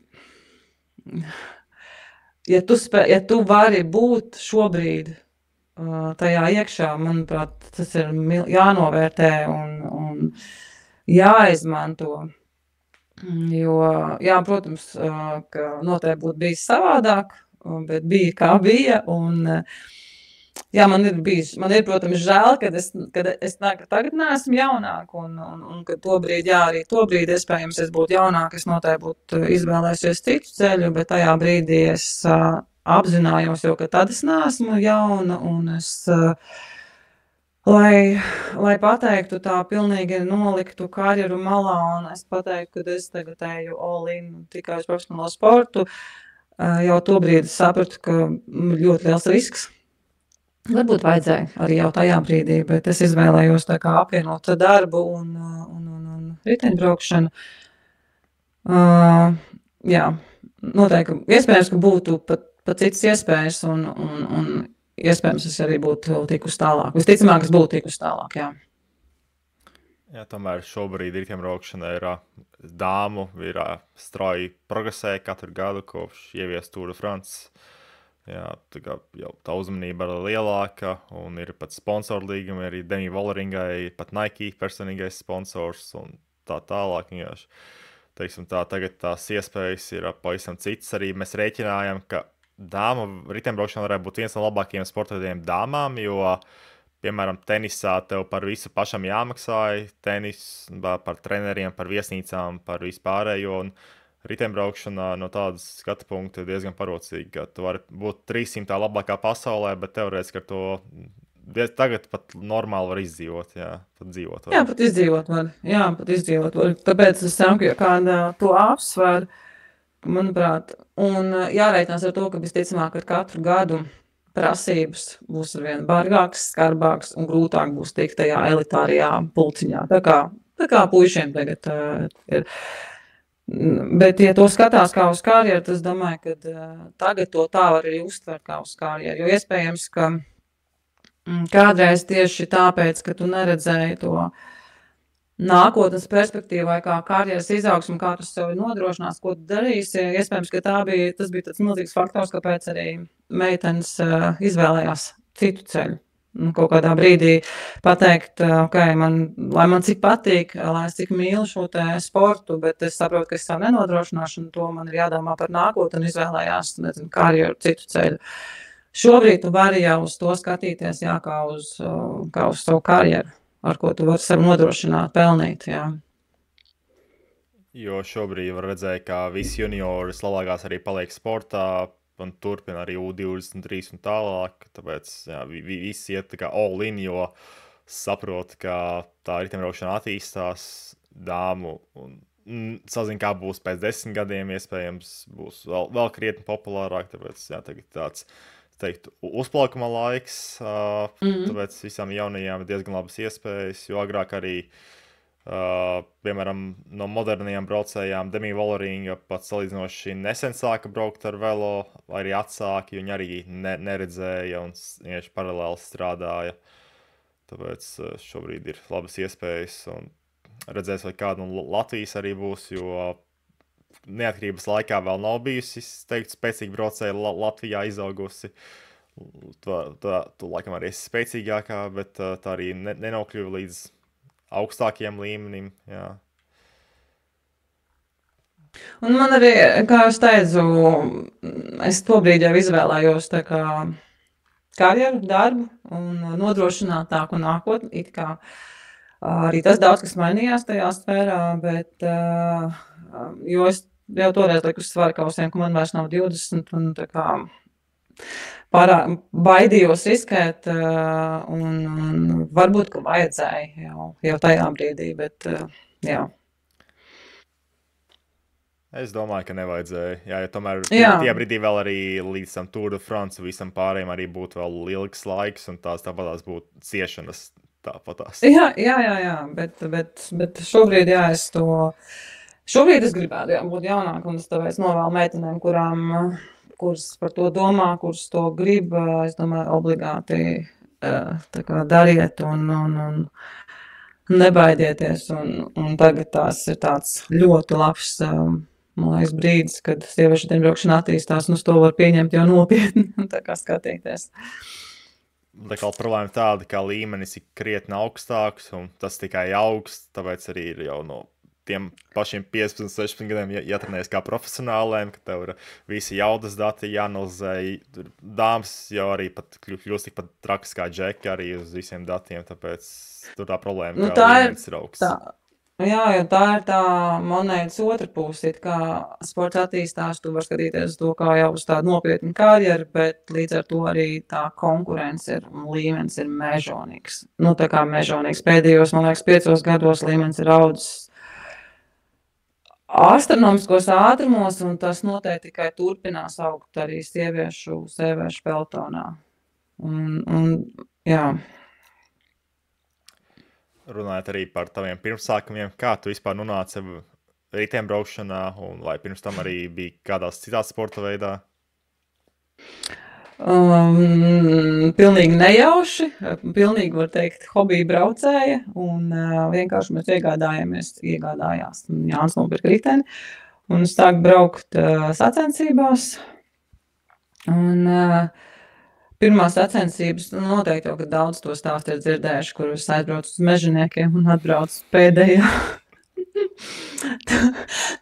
Ja tu vari būt šobrīd tajā iekšā, manuprāt, tas ir jānovērtē un jāizmanto. Jo, jā, protams, ka noteikti būtu bijis savādāk, bet bija kā bija. Un, jā, man ir, protams, žēl, kad es tagad neesmu jaunāk, un ka arī to brīdi, iespējams, es būtu jaunāk, es noteikti būtu izvēlējusies citu ceļu, bet tajā brīdī es apzinājos jau, ka tad es neesmu jauna, un es, lai pateiktu tā pilnīgi noliktu karjeru malā, un es pateiktu, ka es tagad eju all in tikai uz profesionālo sportu, jau to brīdi sapratu, ka ļoti liels risks. Varbūt vajadzēja arī jau tajā brīdī, bet es izvēlējos tā kā apvienot darbu un riteņbraukšanu. Jā, noteikti, iespējams, ka būtu pat citas iespējas, un iespējams, es arī būtu tikus tālāk. Visticamāk, es būtu tikus tālāk, jā. Jā, tomēr šobrīd riteņbraukšana ir dāmu, ir strauji progresē katru gadu kopš ievies Tour de France. Jā, tā uzmanība ir lielāka, un ir pat sponsoru līgumi, arī Demi Volleringai, pat Nike personīgais sponsors, un tā tālāk. Teiksim tā, tagad tās iespējas ir pavisam citas. Arī mēs rēķinājam, ka dāmu riteņbraukšana varētu būt viens no labākajiem sporta veidiem dāmām, jo, piemēram, tenisā tev par visu pašam jāmaksā, par treneriem, par viesnīcām, par vispārējo. Un riteņbraukšana no tādas skatu punkta ir diezgan parocīga, ka tu vari būt 300. labākā pasaulē, bet teorētiski ar to tagad pat normāli var izdzīvot, jā, pat dzīvot. Jā, pat izdzīvot var. Jā, pat izdzīvot var. Tāpēc es saku, ja kāda to apsver, manuprāt, un jāreikinās ar to, ka visticamāk ar katru gadu prasības būs arvien bargākas, skarbākas un grūtāk būs tikt tajā elitārajā pulciņā. Tā kā puišiem tagad ir. Bet, ja to skatās kā uz karjeru, tad es domāju, ka tagad to tā var arī uztvert kā uz karjeru, jo iespējams, ka kādreiz tieši tāpēc, ka tu neredzēji to nākotnes perspektīvu vai kā karjeras izaugsmu, kā tu sev nodrošinās, ko tu darīsi. Iespējams, ka tas bija tāds milzīgs faktors, kāpēc arī meitenes izvēlējās citu ceļu. Kaut kādā brīdī pateikt, lai man cik patīk, lai es cik mīlu šo te sportu, bet es saprotu, ka es savu nenodrošināšu, un to man ir jādomā par nākotni un izvēlējās, karjeru citu ceļu. Šobrīd tu vari jau uz to skatīties, jā, kā uz savu karjeru, ar ko tu vari sev nodrošināt, pelnīt, jā. Jo šobrīd var redzēt, ka visi juniori labākās arī paliek sportā un turpina arī U23 un tālāk, tāpēc jā, visi iet tā kā all in, jo saprot, ka tā riteņbraukšana attīstās dāmu un sazin, kā būs pēc 10 gadiem, iespējams būs vēl krietni populārāk, tāpēc jā, tagad tāds teiktu, uzplaukuma laiks, tāpēc visām jaunajām ir diezgan labas iespējas, jo agrāk arī, piemēram, no modernajām braucējām Demi Volleringa pat salīdzinoši nesen sāka braukt ar velo, vai arī atsāka, viņi arī neredzēja un vienkārši paralēli strādāja. Tāpēc šobrīd ir labas iespējas un redzēs, vai kāda no Latvijas arī būs, jo neatkarības laikā vēl nav bijusi, teikt, spēcīga braucēja Latvijā izaugusi. Tu laikam arī esi spēcīgākā, bet tā arī nenokļuva līdz augstākiem līmenim, jā. Un man arī, kā es teicu, es tobrīd jau izvēlējos tā kā karjeru, darbu un nodrošinātāku nākotni, it kā arī tas daudz, kas mainījās tajā sfērā, bet jo es jau toreiz liku uz svarkausiem, ka man vairs nav 20 un tā kā baidījos riskēt un varbūt, ka vajadzēja jau tajā brīdī, bet jā. Es domāju, ka nevajadzēja. Jā, jo tomēr tajā brīdī vēl arī līdz tam Tour de France visam pārējiem arī būtu vēl ilgs laiks un tāpatās būtu ciešanas tāpatās. Jā, bet šobrīd, jā, šobrīd es gribētu būt jaunāk, un es tāpēc novēlu meitenēm, kuras par to domā, kuras to grib, es domāju, obligāti tā kā dariet un nebaidieties, un tagad tās ir tāds ļoti labs, man liekas, brīdis, kad sieviešu riteņbraukšana attīstās, un uz to var pieņemt jau nopietni, un tā kā skatīties. Tā kā problēma tāda, ka līmenis ir krietni augstāks, un tas tikai augsts, tāpēc arī ir jau no tiem pašiem 15, 16 gadiem jātrenējas kā profesionāliem, ka tev ir visi jaudas dati jāanalizē. Dāmas jau arī pat kļūst tikpat trakas kā džeki arī uz visiem datiem, tāpēc tur tā problēma, ka līmenis ir augsts. Jā, jo tā ir tā monētas otra puse, kā sports attīstās, tu var skatīties to kā jau uz tādu nopietnu karjeru, bet līdz ar to arī tā konkurence un līmenis ir mežonīgs. Tā kā mežonīgs. Pēdējos, man liekas, 5 gados līmenis ir audzis astronomiskos ātrumos, un tas noteikti tikai turpinās augt arī sieviešu peltonā. Jā. Runājot arī par taviem pirmsākumiem, kā tu vispār nonāci riteņbraukšanā, un vai pirms tam arī bija kādās citās sporta veidā? Pilnīgi nejauši, pilnīgi, var teikt, hobija braucēja, un vienkārši mēs iegādājās. Jānis nopirka riteni, un es sāku braukt sacensībās, un pirmās sacensības, noteikti jau, ka daudz to stāstu ir dzirdējuši, kur es aizbraucu uz mežaniekiem un atbraucu pēdējā.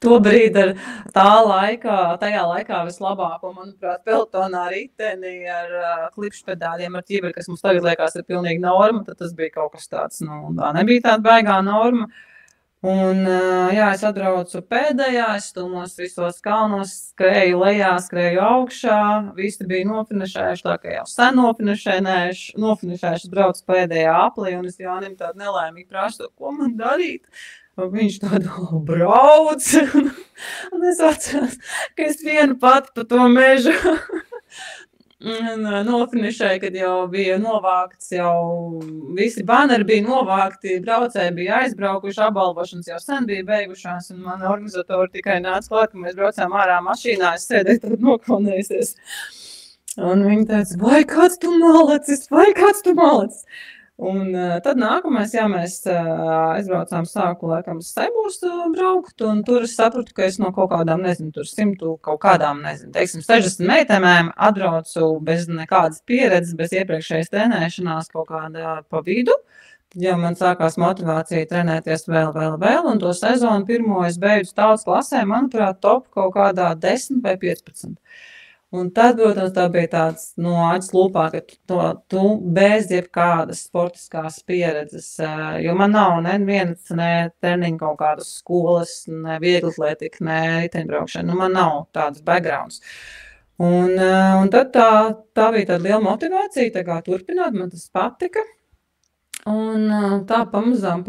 To brīdi ar tajā laikā vislabāko, manuprāt, pelotonā riteni ar klipšpedāļiem, ar ķiberi, kas mums tagad liekas ir pilnīgi norma, tad tas bija kaut kas tāds, tā nebija tāda baigā norma. Un, jā, es atbraucu pēdējā, es stumos visos kalnos, skrēju lejā, skrēju augšā, visi bija nofinišējuši, tā kā jau sen nofinišējuši, braucu pēdējā aplī, un es Jānim tādu nelaimīgi prasu, ko man darīt? Un viņš tādu brauc, un es atceros, ka es vienu pati pa to mežu nofinišēju, kad jau bija novākts, jau visi baneri bija novākti, braucēji bija aizbraukuši, apbalvošanas jau sen bija beigušās, un mani organizatori tikai nāca klāt, ka mēs braucām ārā mašīnā, es sēdēju tad noklaunējusies. Un viņi teica, vai kāds tu malicis? Un tad nākamais, jā, mēs aizbraucām sāku laikam Sebūs braukt, un tur es sapratu, ka es no kaut kādām, nezinu, tur 100 kaut kādām, nezinu, teiksim, 60 meitenēm atbraucu bez nekādas pieredzes, bez iepriekšējas trenēšanās kaut kādā pa vidu. Ja man sākās motivācija trenēties vēl, un to sezonu pirmo es beidzu tautas klasē, manuprāt, top kaut kādā 10 vai 15. Un tad, protams, tā bija tāds acis lūpā, ka tu bez jebkādas sportiskās pieredzes, jo man nav nevienas treniņu kaut kādas skolas, ne vieglatlētika, ne riteņbraukšana, man nav tādas backgrounds. Un tad tā bija tāda liela motivācija, tā kā turpināt, man tas patika. Un tā pamazām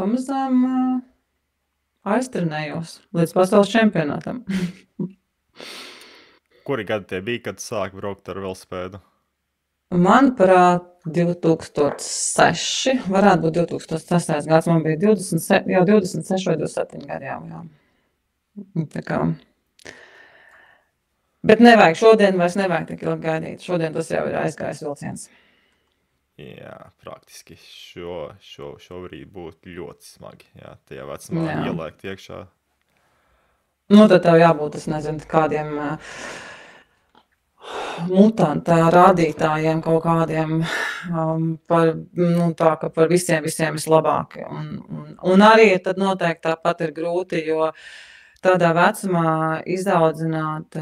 aiztrenējos līdz pasaules čempionātam. Kuri gadi tie bija, kad sāki braukt ar velosipēdu? Manuprāt, 2006, varētu būt 2006. gads, man bija 26 vai 27 gadi, jā. Tā kā. Bet šodien vairs nevajag tik ilgi gaidīt, šodien tas jau ir aizgājis vilciens. Jā, praktiski šobrīd būtu ļoti smagi, jā, tajā vecumā ielēkt iekšā. Tad tev jābūt, es nezinu, kādiem mutantā rādītājiem kaut kādiem tā, ka par visiem vislabāk. Un arī tad noteikti tāpat ir grūti, jo tādā vecumā izaudzināt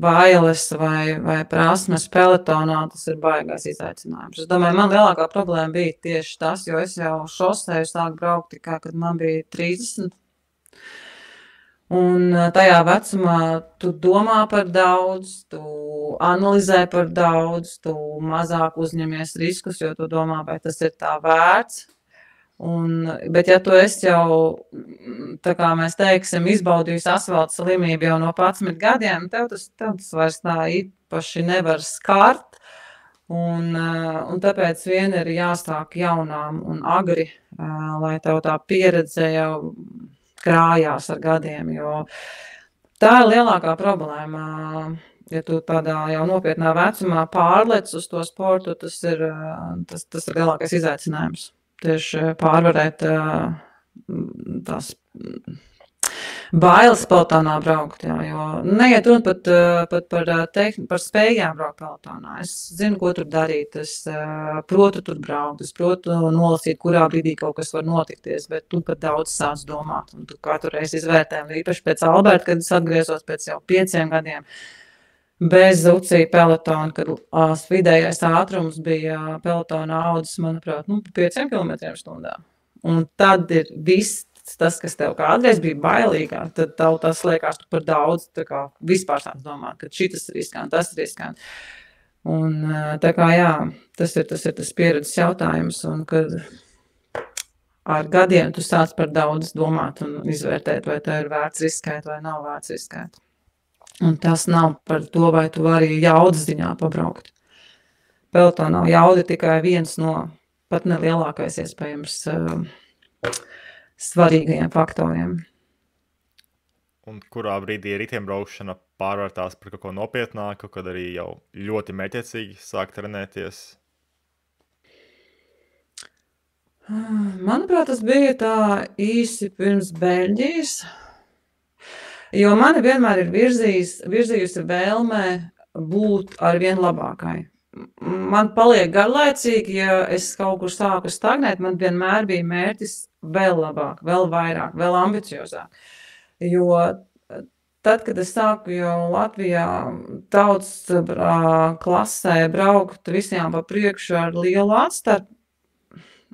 bailes vai prasmes pelotonā, tas ir baigās izaicinājums. Es domāju, man lielākā problēma bija tieši tas, jo es jau šoseju sāku braukt tikai, kad man bija 30. Un tajā vecumā tu domā par daudz, tu analizē par daudz, tu mazāk uzņemies riskus, jo tu domā, vai tas ir tā vērts. Bet ja tu esi jau, tā kā mēs teiksim, izbaudījis asfalta slimību jau no 11 gadiem, tev tas vairs tā īpaši nevar skart. Un tāpēc vien ir jāsāk jaunām un agri, lai tev tā pieredze jau krājās ar gadiem, jo tā ir lielākā problēma. Ja tu tādā jau nopietnā vecumā pārlec uz to sportu, tas ir lielākais izaicinājums. Tieši pārvarēt tās bailes pelotonā braukt, jā, jo neiet runa pat par spējām braukt pelotonā. Es zinu, ko tur darīt, es protu tur braukt, es protu nolasīt, kurā brīdī kaut kas var notikties, bet tu pat daudz sāc domāt, un tu katru reizi izvērtēm, īpaši pēc Alberta, kad es atgriezos pēc jau 5 gadiem, bez UCI pelotona, kad vidējais ātrums bija pelotona audzis, manuprāt, 5 km/h. Un tad ir viss tas, kas tev kādreiz bija bailīgāk, tad tev tas liekas tu par daudz, tā kā vispār sāc domāt, ka šitas ir riskanti, tas ir riskanti. Un tā kā jā, tas ir tas pieredzes jautājums, un kad ar gadiem tu sāc par daudz domāt un izvērtēt, vai tev ir vērts riskēt vai nav vērts riskēt. Un tas nav par to, vai tu vari jaudas ziņā pabraukt. Pelotonā jauda tikai viens no pat nelielākais iespējams svarīgajiem faktoriem. Un kurā brīdī riteņbraukšana pārvērtās par kaut ko nopietnāku, kad arī jau ļoti mērķiecīgi sāk trenēties? Manuprāt, tas bija tā īsi pirms Beļģijas, jo mani vienmēr ir virzījusi vēlme būt arvien labākai. man paliek garlaicīgi, ja es kaut kur sāku stagnēt, man vienmēr bija mērķis vēl labāk, vēl vairāk, vēl ambiciozāk. Jo tad, kad es sāku jau Latvijā tautas klasē braukt visiem pa priekšu ar lielu atstarpu,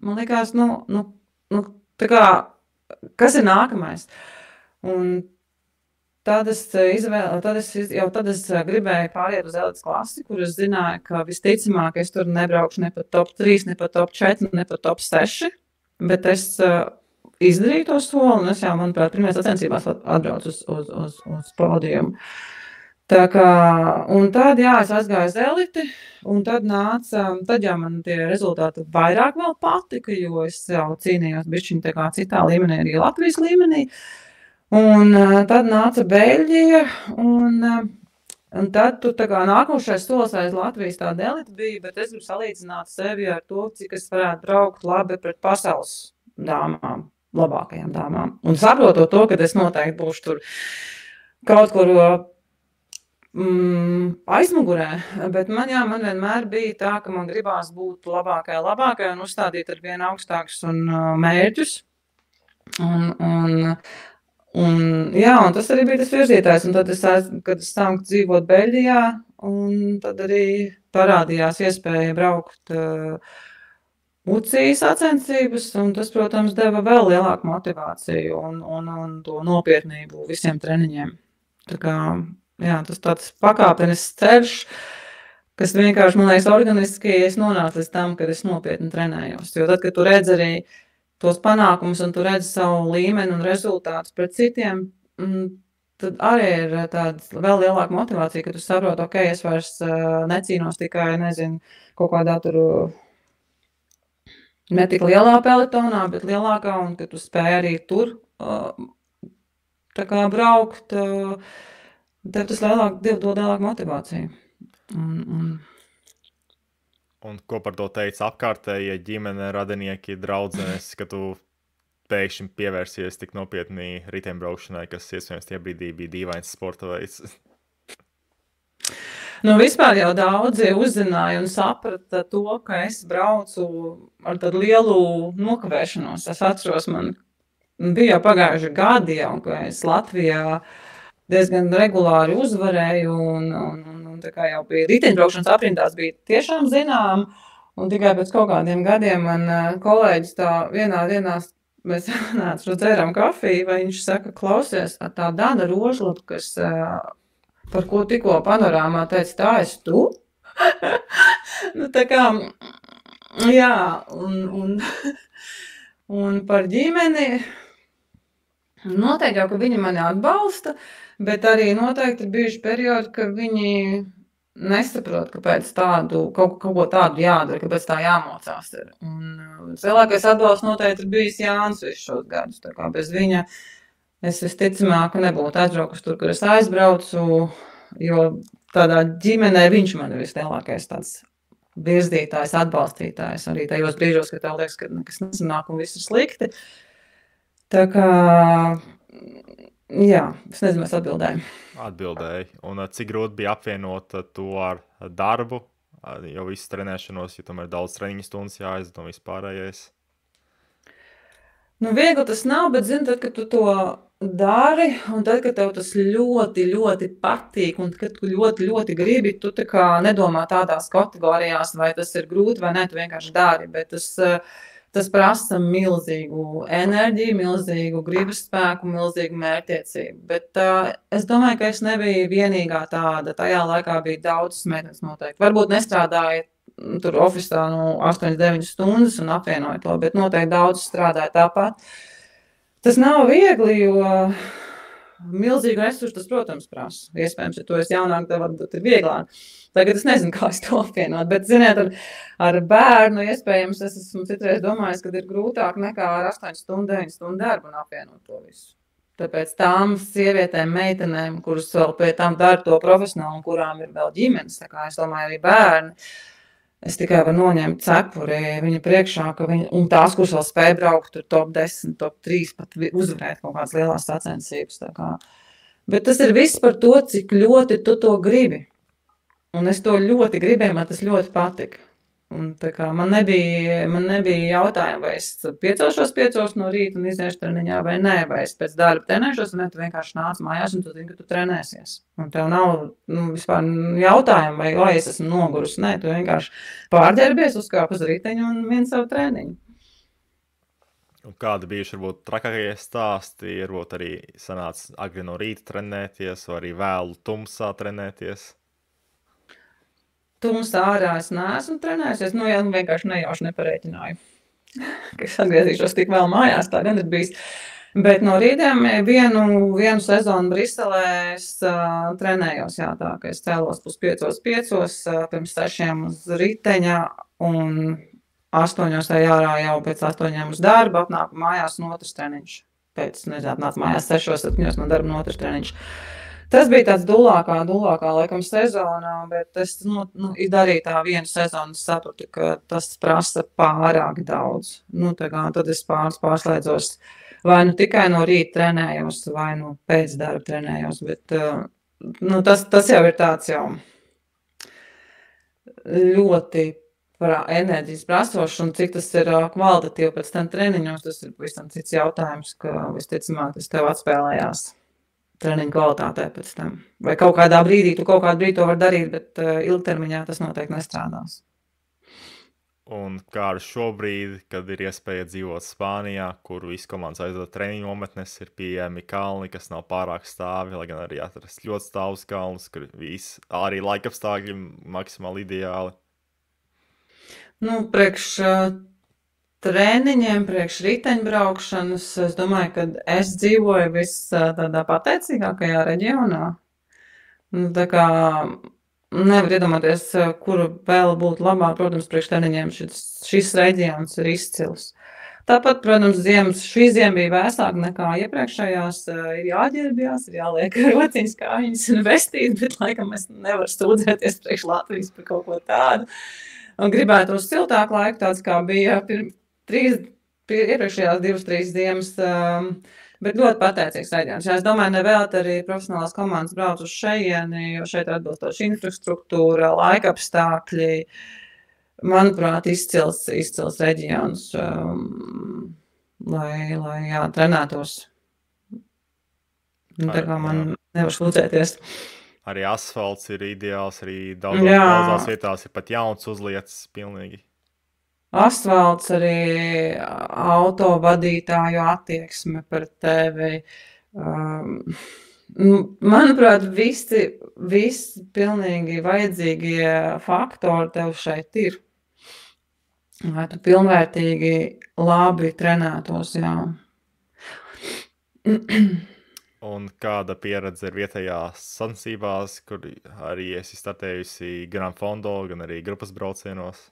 man likās, tā kā, kas ir nākamais? Un tad es gribēju pāriet uz elites klasi, kur es zināju, ka visticamāk es tur nebraukšu ne pa top 3, ne pa top 4, ne pa top 6, bet es izdarīju to soli, un es jau, manuprāt, pirmajās sacensībās atbraucu uz podiumu. Tā kā, un tad, es aizgāju uz eliti, un tad jau man tie rezultāti vairāk vēl patika, jo es jau cīnījos bišķiņ tā kā citā līmenī, arī Latvijas līmenī. Un tad nāca Beļģija, un tad tu tā kā nākošais solis aiz Latvijas tāda elita bija, bet es gribu salīdzināt sevi ar to, cik es varētu braukt labi pret pasaules dāmām, labākajām dāmām. Un saprotot to, ka es noteikti būšu tur kaut kur aizmugurē, bet man vienmēr bija tā, ka man gribās būt labākai un uzstādīt ar vien augstākus un mērķus. Un tas arī bija tas virzītājs, un tad kad es sāku dzīvot Beļģijā, un tad arī parādījās iespēja braukt UCI sacensības, un tas, protams, deva vēl lielāku motivāciju un to nopietnību visiem treniņiem. Tā kā, tas tāds pakāpenis ceļš, kas vienkārši, man liekas, organiski es nonācu līdz tam, kad es nopietni trenējos, jo tad, kad tu redz arī tos panākumus, un tu redzi savu līmeni un rezultātus pret citiem, tad arī ir tāda vēl lielāka motivācija, ka tu saproti, ok, es vairs necīnos tikai, kaut kādā tur ne tik lielā peletonā, bet lielākā, un ka tu spēj arī tur tā kā braukt, tev tas dod lielāku motivāciju. Un ko par to teica apkārtējie ģimene, radinieki, draudzenes, ka tu pēkšņi pievērsies tik nopietni riteņbraukšanai, kas iespējams tie brīdī bija dīvains sporta veids? Vispār jau daudzi uzzināja un saprata to, ka es braucu ar tādu lielu nokavēšanos. Es atceros, man bija jau pagājuši gadi jau, ka es Latvijā diezgan regulāri uzvarēju un tā kā jau bija riteņbraukšanas aprindās bija tiešām zinām, un tikai pēc kaut kādiem gadiem man kolēģis tā vienā dienā mēs dzērām kafiju, vai viņš saka, klausies, tā Dana Rožlapa, kas par ko tikko panorāmā teica, tā esi tu? Tā kā, un par ģimeni noteikti jau, ka viņi mani atbalsta, bet arī noteikti ir bijuši periodi, ka viņi nesaprot, kāpēc kaut ko tādu jādara, kāpēc tā jāmocās ir. Un lielākais atbalsts noteikti ir bijis Jānis visus šos gadus. Tā kā bez viņa es visticamāk nebūtu aizbraukusi tur, kur es aizbraucu, jo tādā ģimenē viņš man ir vislielākais tāds virzītājs, atbalstītājs. Arī tajos brīžos, kad tev liekas, ka nekas nesanāk un viss ir slikti. Tā kā, es nezinu, es atbildēju. Atbildēju. Un cik grūti bija apvienot to ar darbu, jo visu trenēšanos, jo tomēr daudz treniņu stundas jāaizdod un vispārējais? Viegli tas nav, bet zini, tad, kad tu to dari, un tad, kad tev tas ļoti, ļoti patīk, un kad tu ļoti, ļoti gribi, tu tā kā nedomā tādās kategorijās, vai tas ir grūti vai ne, tu vienkārši dari, bet tas prasa milzīgu enerģiju, milzīgu gribas spēku, milzīgu mērķtiecību. Bet es domāju, ka es nebiju vienīgā tāda. Tajā laikā bija daudzas meitenes noteikti. Varbūt nestrādāja tur ofisā 8-9 stundas un apvienoja to, bet noteikti daudz strādāja tāpat. Tas nav viegli, jo milzīgu resursu tas, protams, prasa. Iespējams, ja tu esi jaunāk, tev varbūt ir vieglāk. Tagad es nezinu, kā es to apvienot, bet, ziniet, ar bērnu iespējams es esmu citreiz domājis, ka ir grūtāk nekā ar 8 stundu, 9 stundu darbu un apvienot to visu. Tāpēc tām sievietēm, meitenēm, kuras vēl pie tam dara to profesionāli un kurām ir vēl ģimenes, tā kā es domāju arī bērni, es tikai varu noņemt cepuri viņa priekšā, un tās, kuras vēl spēja braukt tur top 10, top 3, pat uzvarēt kaut kādas lielās sacensības. Bet tas ir viss par to, cik ļoti tu to gribi. Un es to ļoti gribēju, man tas ļoti patika. Un tā kā man nebija jautājumu, vai es piecelšos 5 no rīta un iziešu treniņā vai nē, vai es pēc darba trenēšos, vai tu vienkārši nāc mājās un tu zini, ka tu trenēsies. Un tev nav vispār jautājumu, vai es esmu nogurusi. Nē, tu vienkārši pārģērbies, uzkāp uz riteņu un vien savu treniņu. Un kādi bijuši varbūt trakākie stāsti, varbūt arī sanāca agri no rīta trenēties, vai arī vēlu tumsā trenēties? Tumsā ārā es neesmu trenējusies, ja vienkārši nejauši neparēķināju, ka es atgriezīšos tik vēl mājās, tā gan ir bijis. Bet no rītiem vienu sezonu Briselē es trenējos, jā, tā, ka es cēlos 5:45, pirms 6 uz riteņa un 8 ārā jau pēc 8 uz darbu, atnāku mājās un otrs treniņš. Pēc, atnācu mājās 6-7 no darba un otrs treniņš. Tas bija tāds dulākā laikam sezonā, bet es darīju tā vienu sezonu, sapratu, ka tas prasa pārāk daudz. Tad es pārslēdzos vai tikai no rīta trenējos, vai pēc darba trenējos, bet tas jau ir tāds jau ļoti enerģijas prasošs, un cik tas ir kvalitatīvi pēc tam treniņos, tas ir pavisam cits jautājums, ka visticamāk tas tev atspēlējās treniņu kvalitātē pēc tam. Vai kaut kādā brīdī, tu kaut kādu brīdi to var darīt, bet ilgtermiņā tas noteikti nestrādās. Un kā ar šobrīd, kad ir iespēja dzīvot Spānijā, kur visi komandas aizdod treniņu nometnes, ir pieejami kalni, kas nav pārāk stāvi, lai gan arī atrast ļoti stāvus kalnus, kur visi arī laikapstākļi maksimāli ideāli. Priekš treniņiem, priekš riteņbraukšanas, es domāju, ka es dzīvoju tādā pateicīgākajā reģionā. Tā kā nevar iedomāties, kuru vēl būtu labāk. Protams, priekš treniņiem šis reģions ir izcils. Tāpat, protams, šī ziema bija vēsāka nekā iepriekšējās. Ir jāģērbjās, ir jāliek rociņas, kājiņas un vestīt, bet laikam es nevaru sūdzēties priekš Latvijas par kaut ko tādu. Un gribētu uz siltāku laiku, tāds kā bija iepriekšējās 2-3 ziemas, bet ļoti pateicīgs reģions. Es domāju, nevēlt arī profesionālās komandas brauc uz šejieni, jo šeit ir atbilstoša infrastruktūra, laikapstākļi. Manuprāt, izcils reģions, lai trenētos. Tā kā man nevar sūdzēties. Arī asfalts ir ideāls, arī daudzās vietās ir pat jauns uzlietas pilnīgi. Asfalts, arī autovadītāju attieksme par tevi. Manuprāt, visi pilnīgi vajadzīgie faktori tev šeit ir. Lai tu pilnvērtīgi labi trenētos, jā. Un kāda pieredze ir vietējās sacensībās, kur arī esi startējusi gan fondo, gan arī grupas braucienos?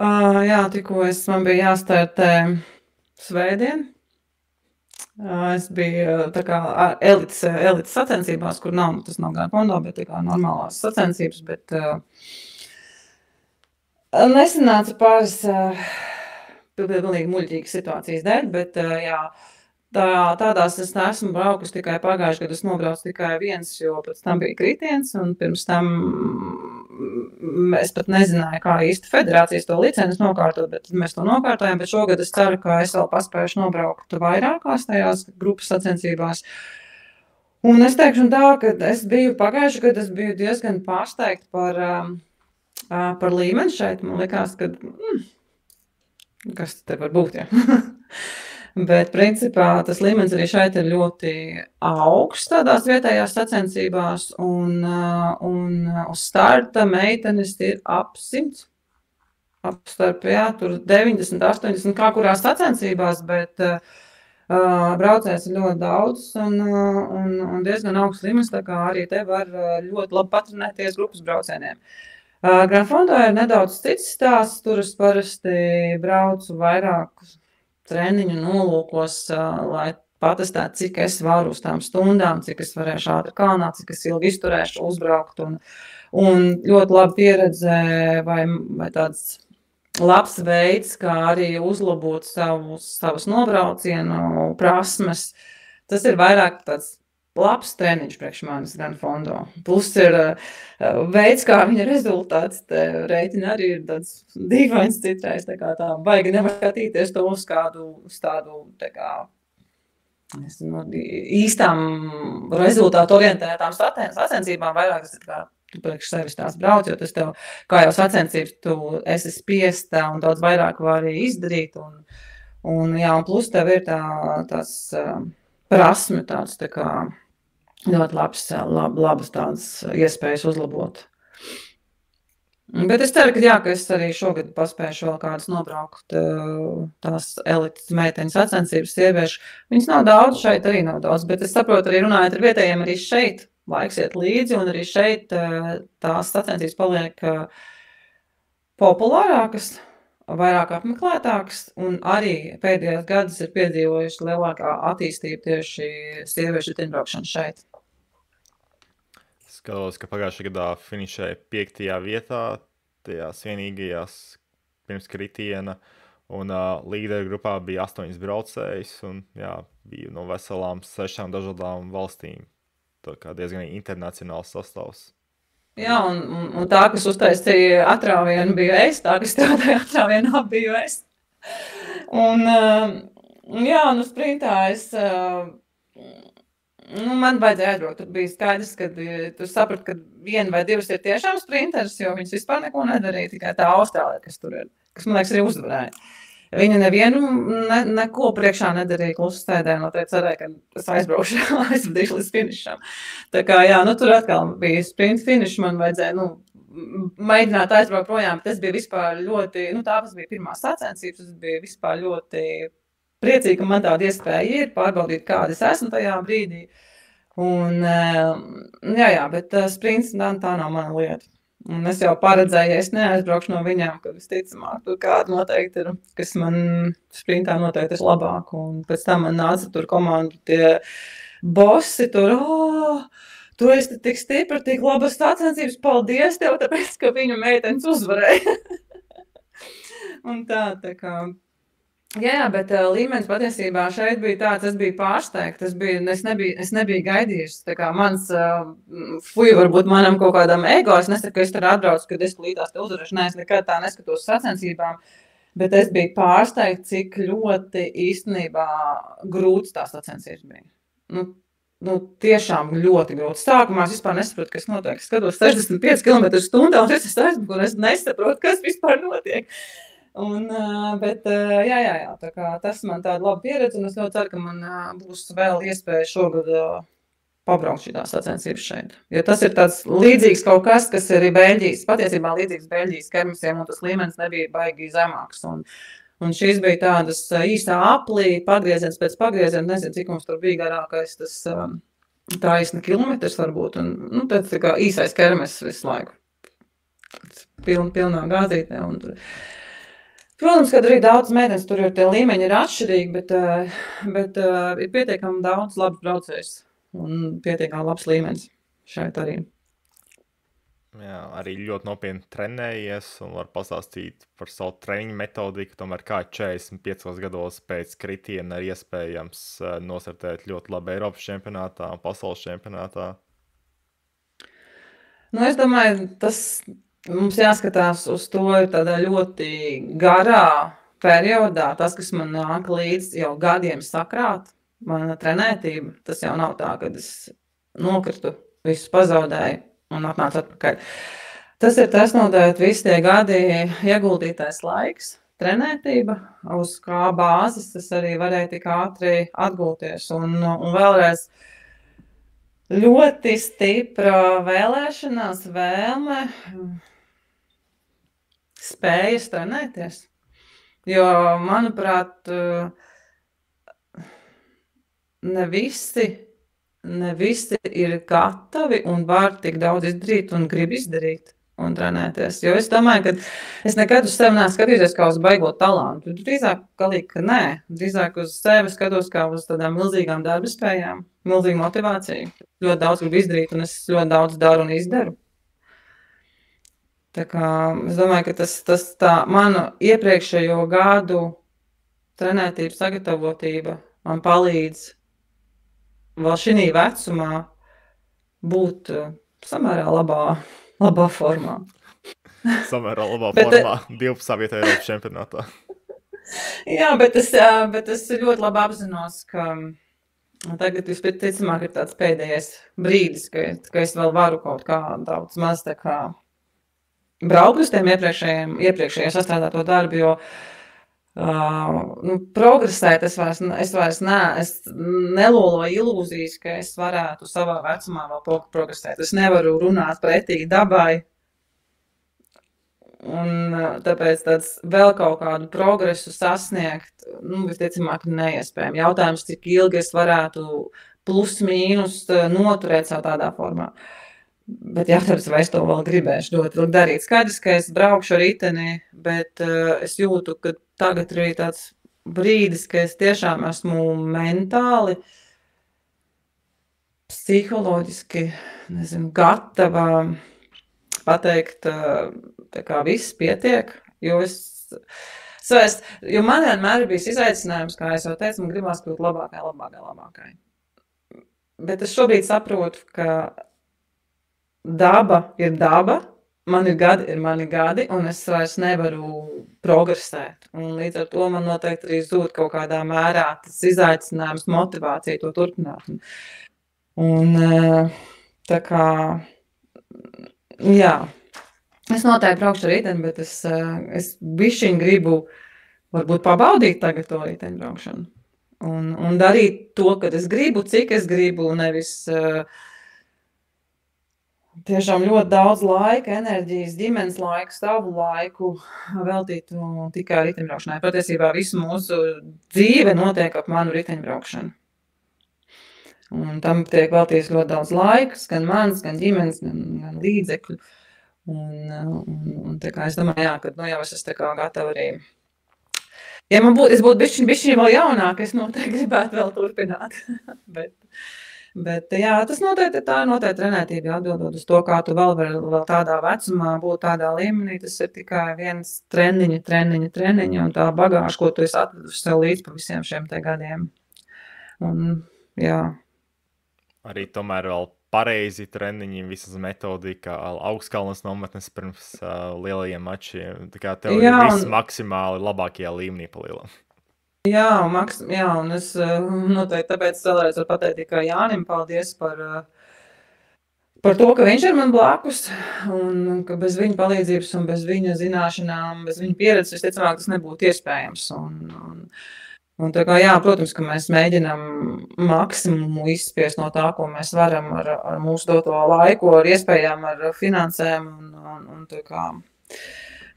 Jā, tikko man bija jāstartē svētdien. Es biju tā kā elites sacensībās, kur tas nav gan fondo, bet tā kā normālās sacensības, bet nesanāca pāris pilnīgi muļķīgas situācijas dēļ, bet jā, tādās es neesmu braukus tikai pagājuši, kad es nobraucu tikai viens, jo pēc tam bija kritiens, un pirms tam es pat nezināju, kā īsti federācijas to licenis nokārtot, bet mēs to nokārtojam, bet šogad es ceru, ka es vēl paspējuši nobraukt vairākās tajās grupas sacensībās. Un es teikšu tā, ka es biju pagājuši, kad es biju diezgan pārsteigta par līmeni šeit. Man likās, ka kas te var būt, jā. Bet, principā, tas līmenis arī šeit ir ļoti augsts tādās vietējās sacensībās, un uz starta meitenes ir ap 100. Apstarp, jā, tur 90, 80, kā kurās sacensībās, bet braucējs ir ļoti daudz un diezgan augsts līmenis, tā kā arī te var ļoti labi patrenēties grupas braucieniem. Gran Fondo ir nedaudz cits stāsts, tur es parasti braucu vairākus treniņu nolūkos, lai patestētu, cik es varu uz tām stundām, cik es varēšu ātri kalnā, cik es ilgi izturēšu uzbraukt. Un ļoti laba pieredze vai tāds labs veids, kā arī uzlabot savas nobraucienu prasmes. Tas ir vairāk tāds labs treniņš priekš manis gan fondo. Plus ir veids, kā viņa rezultāts te reiķina arī ir tāds dīvains citreiz, tā kā tā baigi nevar skatīties to uz tādu, tā kā, nezinu, īstām rezultātu orientētām sacensībām, vairāk tas ir kā tu priekš sevis tās brauc, jo tas tev, kā jau sacensības, tu esi spiesta un daudz vairāk vari izdarīt, un plus tev ir tās prasme tāds, tā kā ļoti labas tādas iespējas uzlabot. Bet es ceru, ka es arī šogad paspēšu vēl kādas nobraukt tās elites meiteņu sacensības sieviešu. Viņas nav daudz, šeit arī nav daudz, bet es saprotu arī runājot ar vietējiem, arī šeit laiks iet līdzi, un arī šeit tās sacensības paliek populārākas, vairāk apmeklētākas, un arī pēdējos gadus ir piedzīvojuši lielākā attīstība tieši sieviešu riteņbraukšana šeit. Skatos, ka pagājušajā gadā finišēja 5. vietā, tajās vienīgajās pirms kritiena, un līderu grupā bija 8 braucējs, un bija no veselām 6 dažādām valstīm. Tā kā diezgan internacionāls sastāvs. Jā, un tā, kas uztaisīja atrāvienu, biju es, tā, kas strādāja atrāvienā, biju es. Un sprintā es, man vajadzēja aizbraukt, tur bija skaidrs, ka tu saprati, ka 1 vai 2 ir tiešām sprinters, jo viņas vispār neko nedarīja, tikai tā Austrālija, kas tur ir, kas, man liekas, arī uzvarēja. Viņa nevienu neko priekšā nedarīja klusu sēdē, no te cerēja, ka es aizvadīšu līdz finišam. Tā kā, tur atkal bija sprint finiš, man vajadzēja, mēģināt aizbraukt projām, bet tas bija vispār ļoti, tāpēc bija pirmā sacensības, tas bija vispār ļoti priecīgi, ka man tāda iespēja ir pārbaudīt, kāda es esmu tajā brīdī. Un, bet sprints tā nav mana lieta. Un es jau paredzēju, ja es neaizbraukšu no viņām, ka visticamāk tur kāda noteikti ir, kas man sprintā noteikti ir labāk. Un pēc tam man nāca tur komandu tie bosi tur, tu esi tik stipri, tik labas sacensības, paldies tev, tāpēc, ka viņu meitenes uzvarēja. Un tā kā... Jā, bet līmenis patiesībā šeit bija tāds, es biju pārsteigta, es nebiju gaidījusi, tā kā mans, varbūt manam kaut kādam ego, es nesaku, ka es tur atbraucu, kad es līdās te uzvarēšu, es nekad tā neskatos sacensībām, bet es biju pārsteigta, cik ļoti īstenībā grūts tās sacensības bija. Tiešām ļoti grūti. Sākumā es vispār nesaprotu, kas notiek. Es skatos 65 km/h, un es aizmuku, un es nesaprotu, kas vispār notiek. Bet tā kā tas man tāda laba pieredze, un es ļoti ceru, ka man būs vēl iespēja šogad pabraukt šitās sacensības šeit. Jo tas ir tāds līdzīgs kaut kas ir Beļģijas, patiesībā līdzīgs Beļģijas kermisiem, un tas līmenis nebija baigi zemāks. Un šīs bija tādas īstā aplī, pagrieziens pēc pagrieziena, nezinu, cik mums tur bija garākais, tas taisni kilometrs varbūt, un tāds tā kā īsais kermis visu laiku. Pilnā gāzītē, un tur. Protams, ka arī daudz meitenes tur ir tie līmeņi ir atšķirīgi, bet ir pietiekami daudz labs braucējs un pietiekami labs līmenis šeit arī. Jā, arī ļoti nopietni trenējies un var pastāstīt par savu treniņu metodiku. Tomēr kā 45 gados pēc kritiena ir iespējams nosartēt ļoti labi Eiropas čempionātā un pasaules čempionātā? Es domāju, mums jāskatās uz to tādā ļoti garā periodā. Tas, kas man nāk līdz jau gadiem sakrāt, mana trenētība, tas jau nav tā, kad es nokritu, visu pazaudēju un atnācu atpakaļ. Tas ir tas nodēt visi tie gadi ieguldītais laiks, trenētība, uz kā bāzes tas arī varēja tik ātri atgūties. Un vēlreiz ļoti stipra vēlēšanās, vēlme, spējas trenēties. Jo, manuprāt, ne visi ir gatavi un var tik daudz izdarīt un grib izdarīt un trenēties. Jo es domāju, ka es nekad uz sevi neesmu skatījusies kā uz baigo talantu. Drīzāk galīgi, ka nē. Drīzāk uz sevi skatos kā uz tādām milzīgām darba spējām, milzīgu motivāciju. Ļoti daudz gribu izdarīt un es ļoti daudz daru un izdaru. Tā kā es domāju, ka tas tā manu iepriekšējo gadu trenētība, sagatavotība man palīdz vēl šī vecumā būt samērā labā formā. Samērā labā formā 12. vietā Eiropas čempionātā. Jā, bet es ļoti labi apzinos, ka tagad visticamāk ir tāds pēdējais brīdis, ka es vēl varu kaut kā daudz maz tā kā braukt uz tiem iepriekšējiem sastrādāto darbu, jo progresēt es vairs neloloju ilūzijas, ka es varētu savā vecumā vēl progresēt. Es nevaru runāt pretī dabai, un tāpēc tāds vēl kaut kādu progresu sasniegt, visticamāk neiespējami. Jautājums, cik ilgi es varētu plus mīnus noturēt savu tādā formā. Bet jāatceras, vai es to vēl gribēšu ļoti darīt. Skaidrs, ka es braukšu ar riteni, bet es jūtu, ka tagad ir tāds brīdis, ka es tiešām esmu mentāli, psiholoģiski, gatava pateikt, tā kā viss pietiek, jo man vienmēr ir bijis izaicinājums, kā es jau teicu, man gribās kļūt labākai. Bet es šobrīd saprotu, ka daba ir daba, mani gadi ir mani gadi, un es vairs nevaru progresēt. Un līdz ar to man noteikti arī zūd kaut kādā mērā tas izaicinājums, motivācija to turpināt. Un tā kā, jā, es noteikti braukšu ar riteni, bet es bišķiņ gribu varbūt pabaudīt tagad to riteņu braukšanu. Un darīt to, kad es gribu, cik es gribu, nevis tiešām ļoti daudz laika, enerģijas, ģimenes laiku, savu laiku veltītu tikai riteņbraukšanai. Patiesībā visu mūsu dzīve notiek ap manu riteņbraukšanu. Un tam tiek veltīts ļoti daudz laikas, gan mans, gan ģimenes, gan līdzekļu. Un tā kā es domāju, jā, ka jau es tā kā gatava arī. Ja es būtu bišķiņ vēl jaunāk, es noteikti gribētu vēl turpināt. Bet jā, tas noteikti ir trenētība, atbildot uz to, kā tu vēl tādā vecumā būt tādā līmenī. Tas ir tikai viens treniņi, un tā bagāža, ko tu esi atvedusi sev līdz pa visiem šiem te gadiem. Un, jā. Arī tomēr vēl pareizi treniņi, visas metodika, augstkalnes nometnes pirms lielajiem mačiem. Tā kā tev ir viss maksimāli labākajā līmenī pa lielam. Jā, un es noteikti tāpēc vēlreiz varu pateikt tikai Jānim paldies par to, ka viņš ir man blakus, un ka bez viņa palīdzības un bez viņa zināšanām, bez viņa pieredzes, visticamāk, tas nebūtu iespējams. Un tā kā, jā, protams, ka mēs mēģinām maksimumu izspiest no tā, ko mēs varam ar mūsu doto laiku, ar iespējām, ar finansēm, un tā kā,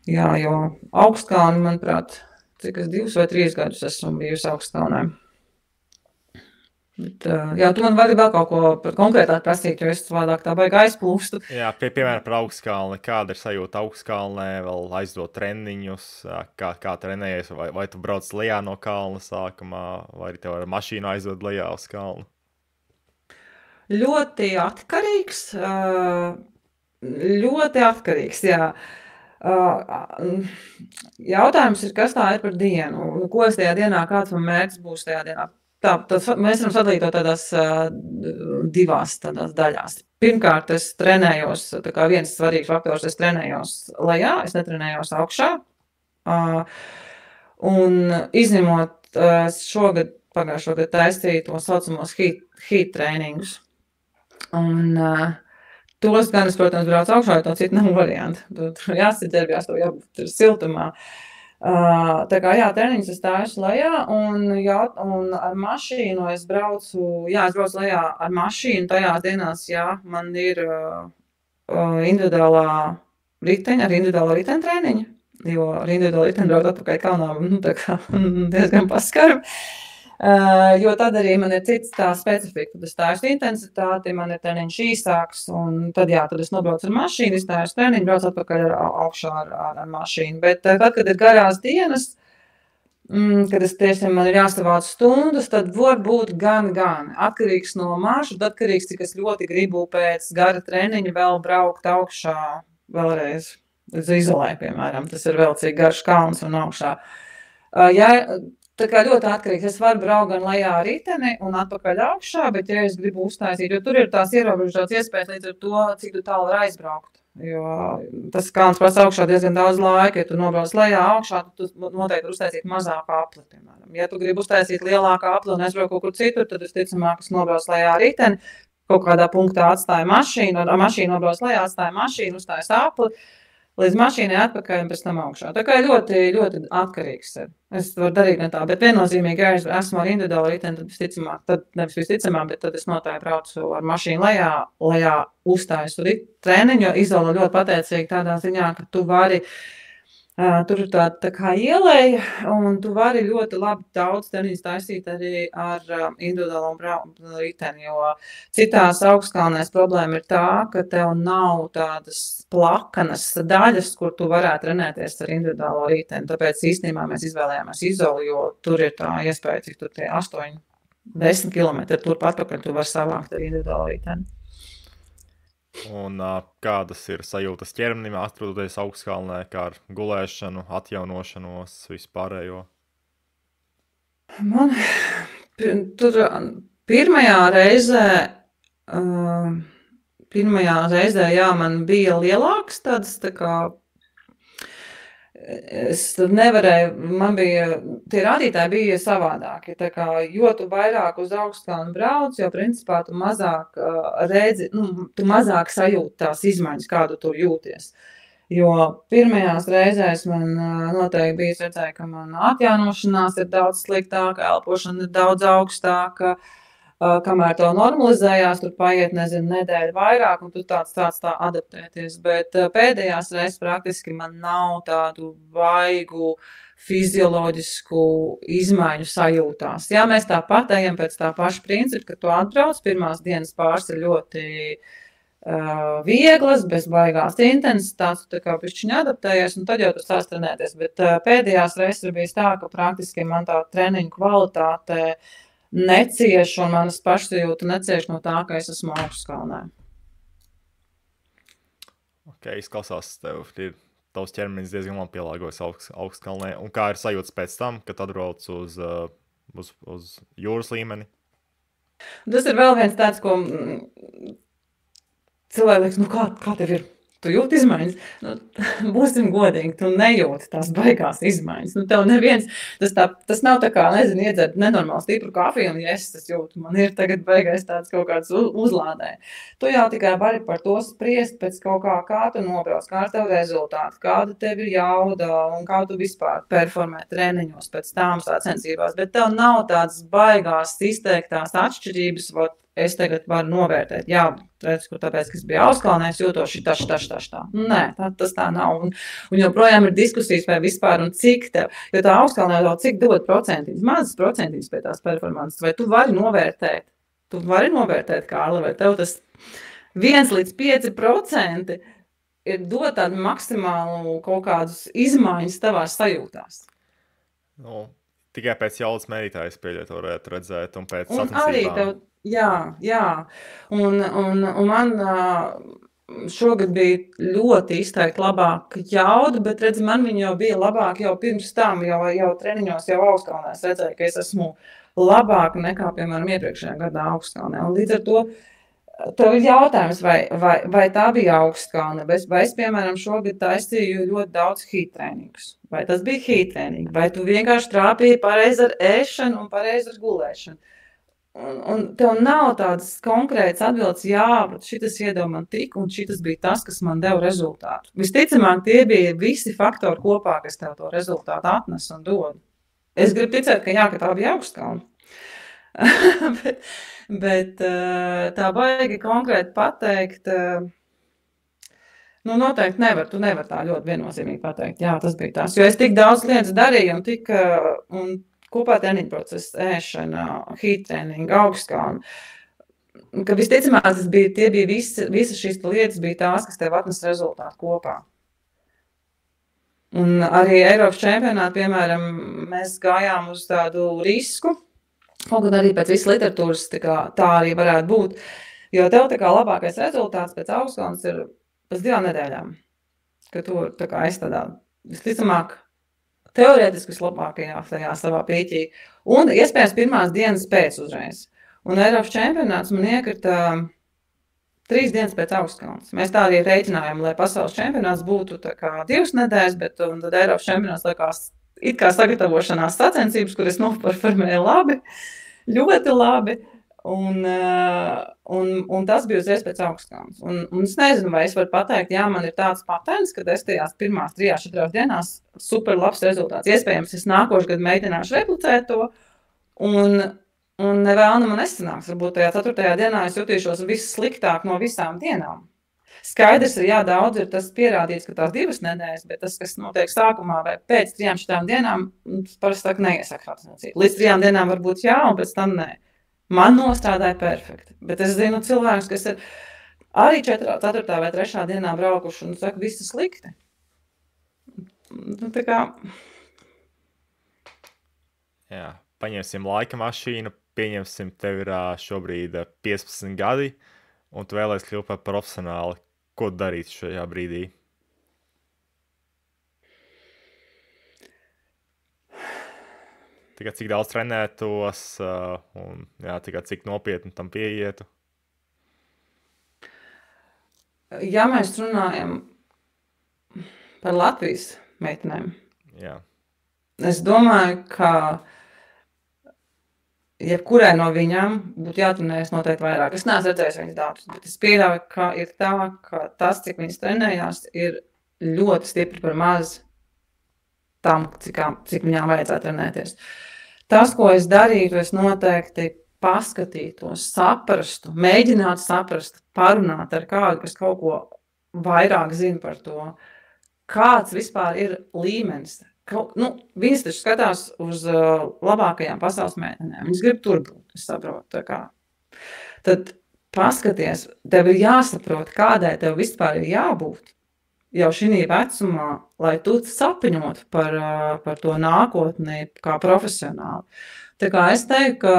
jā, jo Augstkalni, manuprāt, cik es 2 vai 3 gadus esmu bijusi Augstkalnē. Bet, jā, tu man vari vēl kaut ko konkrētāk prasīt, jo es savādāk tā baigi aizplūstu. Jā, piemēram, par Augstkalni. Kāda ir sajūta Augstkalnē, vēl aizdot treniņus, kā trenējies, vai tu brauc lejā no kalna sākumā, vai arī tev ar mašīnu aizved lejā uz kalnu? Ļoti atkarīgs, jā. Jautājums ir, kas tā ir par dienu? Ko es tajā dienā, kāds man mērķis būs tajā dienā? Mēs varam sadalīt to tādās 2 daļās. Pirmkārt, es trenējos, tā kā viens svarīgs faktors, es trenējos lejā, es netrenējos augšā. Un izņemot pagājušo gadu taisīju to saucamos heat trēningus. Un tos gan es, protams, braucu augšā, jo to citu nav variantu. Tur jāsaģērbjās, to jābūt siltumā. Tā kā, jā, treniņus es tājuši lejā, un ar mašīnu es braucu lejā ar mašīnu tajās dienās, jā, man ir individuālā riteņa treniņa, jo ar individuālu riteni braukt atpakaļ kalnā, tā kā diezgan paskarbi. Jo tad arī man ir cits tā specifika, tad es stājuši intensitāti, man ir treniņš īsāks, un tad es nobraucu ar mašīnu, izstājuši treniņu, braucu atpakaļ augšā ar mašīnu. Bet tad, kad ir garās dienas, kad es tiešām man ir jāsavāc stundas, tad var būt gan. Atkarīgs no maršruta, atkarīgs, cik es ļoti gribu pēc gara treniņa vēl braukt augšā vēlreiz uz Izolē, piemēram. Tas ir vēl cik garš kalns un augšā. tā kā ļoti atkarīgs. Es varu braukt gan lejā ar riteni un atpakaļ augšā, bet ja es gribu uztaisīt, jo tur ir tās ierobežotas iespējas līdz ar to, cik tu tālu var aizbraukt. Jo tas kalns prasa augšā diezgan daudz laika. Ja tu nobrauc lejā augšā, tad tu noteikti uztaisīt mazāku apli, piemēram. Ja tu gribi uztaisīt lielāku apli un aizbraukt kaut kur citur, tad visticamāk, es nobrauc lejā ar riteni, kaut kādā punktā atstāju mašīnu, ar mašīnu nobrauc lejā, atstāju mašīnu, uztājas apli, līdz mašīnai atpakaļ un pēc tam augšā. Tā kā ļoti, ļoti atkarīgs ir. Es varu darīt ne tā, bet viennozīmīgi, ja es esmu ar individuālu riteni, tad visticamāk, nevis visticamāk, bet tad es noteikti braucu ar mašīnu lejā uztāju treniņu, jo Izola ļoti pateicīgi tādā ziņā, ka tu vari, tur ir tā kā ieleja, un tu vari ļoti labi daudz treniņus taisīt arī ar individuālo riteni, jo citās augstkalnēs problēma ir tā, ka tev nav tādas plakanas daļas, kur tu varētu trenēties ar individuālo riteni. Tāpēc īstenībā mēs izvēlējāmies Izolu, jo tur ir tā iespēja, cik tur tie 8-10 kilometri, turpat atpakaļ tu vari savākt ar individuālo riteni. Un kādas ir sajūtas ķermenim, atrodoties augstkalnē, kā ar gulēšanu, atjaunošanos, vispārējo? Man tur pirmajā reizē, jā, man bija lielāks tāds tā kā, es nevarēju, man bija, tie rādītāji bija savādāki, tā kā, jo tu vairāk uz augstkalnu brauc, jo principā tu mazāk redzi, tu mazāk sajūti tās izmaiņas, kādu tu jūties. Jo pirmajās reizēs man noteikti bija redzēja, ka man atjaunošanās ir daudz sliktāka, elpošana ir daudz augstāka, kamēr to normalizējās, tur paiet, nezinu, nedēļu vairāk, un tu tāds tā adaptēties, bet pēdējās reizes praktiski man nav tādu vaigu fizioloģisku izmaiņu sajūtās. Jā, mēs tāpat ejam pēc tā paša principa, ka tu atbrauc, pirmās dienas pāris ir ļoti vieglas, bez baigās intensitātes, tu tā kā pišķiņ adaptējies, un tad jau tu sāc trenēties, bet pēdējās reizes ir bijis tā, ka praktiski man tā treniņu kvalitāte necieš, un manas pašsajūta necieš no tā, ka es esmu augstkalnē. Ok, izklausās, tavs ķermenis diezgan labi pielāgojas augstkalnē. Un kā ir sajūtas pēc tam, kad atbrauc uz jūras līmeni? Tas ir vēl viens tāds, ko cilvēki liekas, kā tev ir? Tu jūti izmaiņas? Būsim godīgi, tu nejūti tās baigās izmaiņas. Tev neviens, tas nav tā kā, nezinu, iedzert nenormāli stipru kafiju, un es tas jūtu, man ir tagad baigais tāds kaut kāds uzlādē. Tu jau tikai vari par to spriest pēc kaut kā tu nobrauc, kā ir tev rezultāti, kāda tev ir jauda, un kā tu vispār performē treniņos pēc tām sacensībās, bet tev nav tādas baigās izteiktās atšķirības, es tagad varu novērtēt, jā, redz, kur tāpēc, ka es biju augstkalnē, es jūtos šitā. Nē, tas tā nav. Un joprojām ir diskusijas vai vispār, un cik tev, jo tā augstkalnē jau cik dod procentīgas, mazas procentīgas pie tās performances, vai tu vari novērtēt, Kārli, vai tev tas 1-5% ir dot tādu maksimālu kaut kādus izmaiņas tavās sajūtās. Tikai pēc jaudas mērītājas pieļaut varētu redzēt, un pēc un sacensībām. Jā, un man šogad bija ļoti izteikti labāka jauda, bet redz, man viņa jau bija labāka jau pirms tam, jau treniņos, jau augstkalnē. Es redzēju, ka es esmu labāka nekā, piemēram, iepriekšējā gadā augstkalnē. Un līdz ar to tev ir jautājums, vai tā bija augstkalne, vai es, piemēram, šogad taisīju ļoti daudz heat trēningus. Vai tas bija heat trēnīgi, vai tu vienkārši trāpīji pareizi ar ēšanu un pareizi ar gulēšanu. Un tev nav tādas konkrētas atbildes, jā, bet šitas iedeva man tik, un šitas bija tas, kas man deva rezultātu. Visticamāk, tie bija visi faktori kopā, kas tev to rezultātu atnes un dod. Es gribu ticēt, ka jā, ka tā bija augstkalna. bet tā baigi konkrēti pateikt, noteikti nevar, tu nevar tā ļoti viennozīmīgi pateikt, jā, tas bija tas. Jo es tik daudz lietas darīju, un kopā treniņu procesa, ēšana, heat training, augstkalna, ka visticamāk visas šīs lietas bija tās, kas tev atnes rezultātu kopā. Un arī Eiropas čempionātā, piemēram, mēs gājām uz tādu risku, kaut gan arī pēc visas literatūras tā arī varētu būt, jo tev tā kā labākais rezultāts pēc augstkalnas ir pēc 2 nedēļām, ka tu tā kā es tādā, visticamāk, teorētiski vislabākajā tajā savā pīķī. Un iespējams pirmās dienas pēc uzreiz. Un Eiropas čempionāts man iekrita 3 dienas pēc Augstkalnes. Mēs tā arī reiķinājām, lai pasaules čempionāts būtu tā kā 2 nedēļas, bet tad Eiropas čempionāts likās it kā sagatavošanās sacensības, kuras noperformēja labi, ļoti labi. Un tas bija uzreiz pēc Augstkalnes. Un es nezinu, vai es varu pateikt, jā, man ir tāds patents, ka es tajās pirmās 3-4 dienās super labs rezultāts. Iespējams, es nākošu gadu mēģināšu replicēt to, un nevēlna man nesanāks. Varbūt tajā 4. dienā es jutīšos vissliktāk no visām dienām. Skaidrs ir, jā, daudz ir tas pierādīts, ka tās 2 nedēļas, bet tas, kas notiek sākumā vai pēc 3-4 dienām, parasti saka, neiesaka sacensību. Līdz 3 dienām varbūt jā, un pēc tam nē. Man nostrādāja perfekti, bet es zinu cilvēkus, kas ir arī 4. vai 3. dienā braukuši un saka, viss ir slikti. Nu, tā kā... Jā, paņemsim laika mašīnu, pieņemsim, tev ir šobrīd 15 gadi, un tu vēlēs kļūt par profesionāli. Ko darīt šajā brīdī? Tikai cik daudz trenētos, un jā, tikai cik nopietni tam pieietu? Ja mēs runājam par Latvijas meitenēm, Jā. Es domāju, ka jebkurai no viņām būtu jātrenējas noteikti vairāk. Es neesmu redzējis viņas datus, bet es pieļauju, ka ir tā, ka tas, cik viņas trenējās, ir ļoti stipri par maz tam, cik viņām vajadzētu trenēties. Tas, ko es darītu, es noteikti paskatītos, saprastu, mēģinātu saprast, parunāt ar kādu, kas kaut ko vairāk zina par to, kāds vispār ir līmenis. Viņas taču skatās uz labākajām pasaules meitenēm. Viņas grib tur būt, es saprotu. Tā kā. Tad paskaties, tev ir jāsaprot, kādai tev vispār ir jābūt jau šī vecumā, lai tu sapņot par to nākotni kā profesionāli. Tā kā es teiktu, ka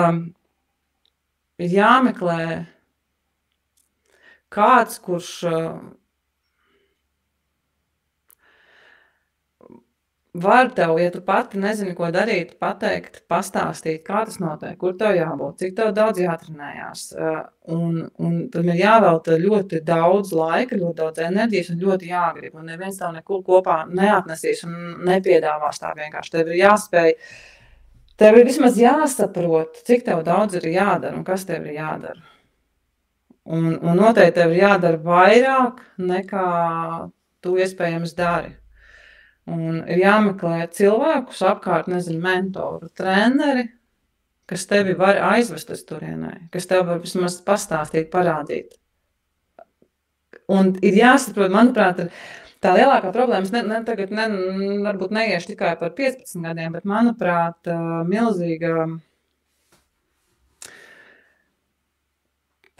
ir jāmeklē kāds, kurš var tev, ja tu pati nezini, ko darīt, pateikt, pastāstīt, kā tas notiek, kur tev jābūt, cik tev daudz jātrenējās. Un tad ir jāvelta ļoti daudz laika, ļoti daudz enerģijas un ļoti jāgrib. Un neviens tev nekur kopā neatnesīs un nepiedāvās tā vienkārši. Tev ir jāspēj, tev ir vismaz jāsaprot, cik tev daudz ir jādara un kas tev ir jādara. Un noteikti tev ir jādara vairāk nekā tu iespējams dari. Un ir jāmeklē cilvēkus apkārt, nezinu, mentoru, treneri, kas tevi var aizvest uz turienē, kas tev var vismaz pastāstīt, parādīt. Un ir jāsaprot, manuprāt, tā lielākā problēma, tagad varbūt neiešu tikai par 15 gadiem, bet, manuprāt, milzīga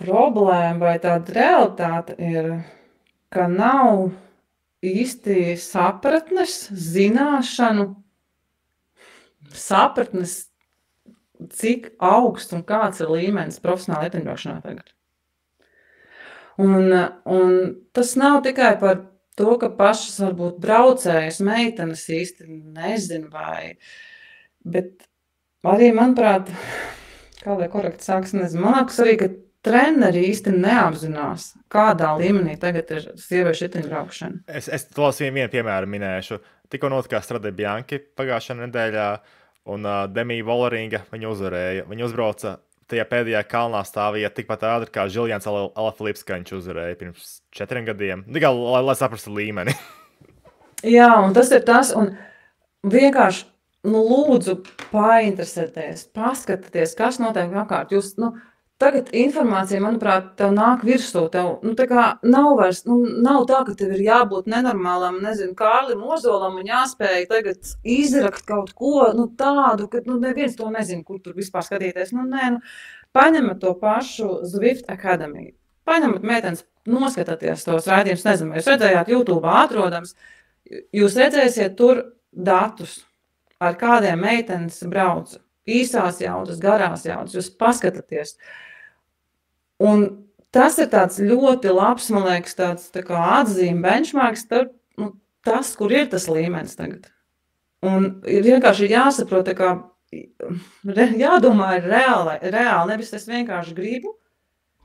problēma vai tāda realitāte ir, ka nav īsti sapratnes, zināšanu, sapratnes, cik augsts un kāds ir līmenis profesionāla ieteņbraukšanā tagad. Un tas nav tikai par to, ka pašas varbūt braucējas meitenes īsti nezinu vai, bet arī, manuprāt, kā lai korekti sāks, nezinu, man liekas arī, ka treneri īsti neapzinās, kādā līmenī tagad ir sieviešu ieteņbraukšana. Es tos vienu piemēru minēšu. Tikko notikā Strade Bianchi pagājušā nedēļā, un Demija Voleringa viņu uzvarēja. Viņa uzbrauca tajā pēdējā kalnā stāvīja tikpat ātri, kā Žiljans Alaphilips, ka viņš uzvarēja pirms 4 gadiem. Tikai, lai saprastu līmeni. Jā, un tas ir tas, un vienkārši, lūdzu painteresēties, paskatieties, kas notiek apkārt. Jūs, tagad informācija, manuprāt, tev nāk virsū, tev, tā kā nav vairs, nav tā, ka tev ir jābūt nenormālam, nezinu, Kārlim Ozolam un jāspēj tagad izrakt kaut ko, tādu, ka, neviens to nezinu, kur tur vispār skatīties, paņemat to pašu Zwift Academy, paņemat meitenes, noskatāties tos raidījumus, nezinu, vai jūs redzējāt YouTube atrodams, jūs redzēsiet tur datus, ar kādiem meitenes brauca, īsās jaudas, garās jaudas, jūs paskatāties. Un tas ir tāds ļoti labs, man liekas, tāds tā kā atzīme, benchmarks, tas, kur ir tas līmenis tagad. Un ir vienkārši jāsaprot, ka jādomā ir reāli, nevis es vienkārši gribu,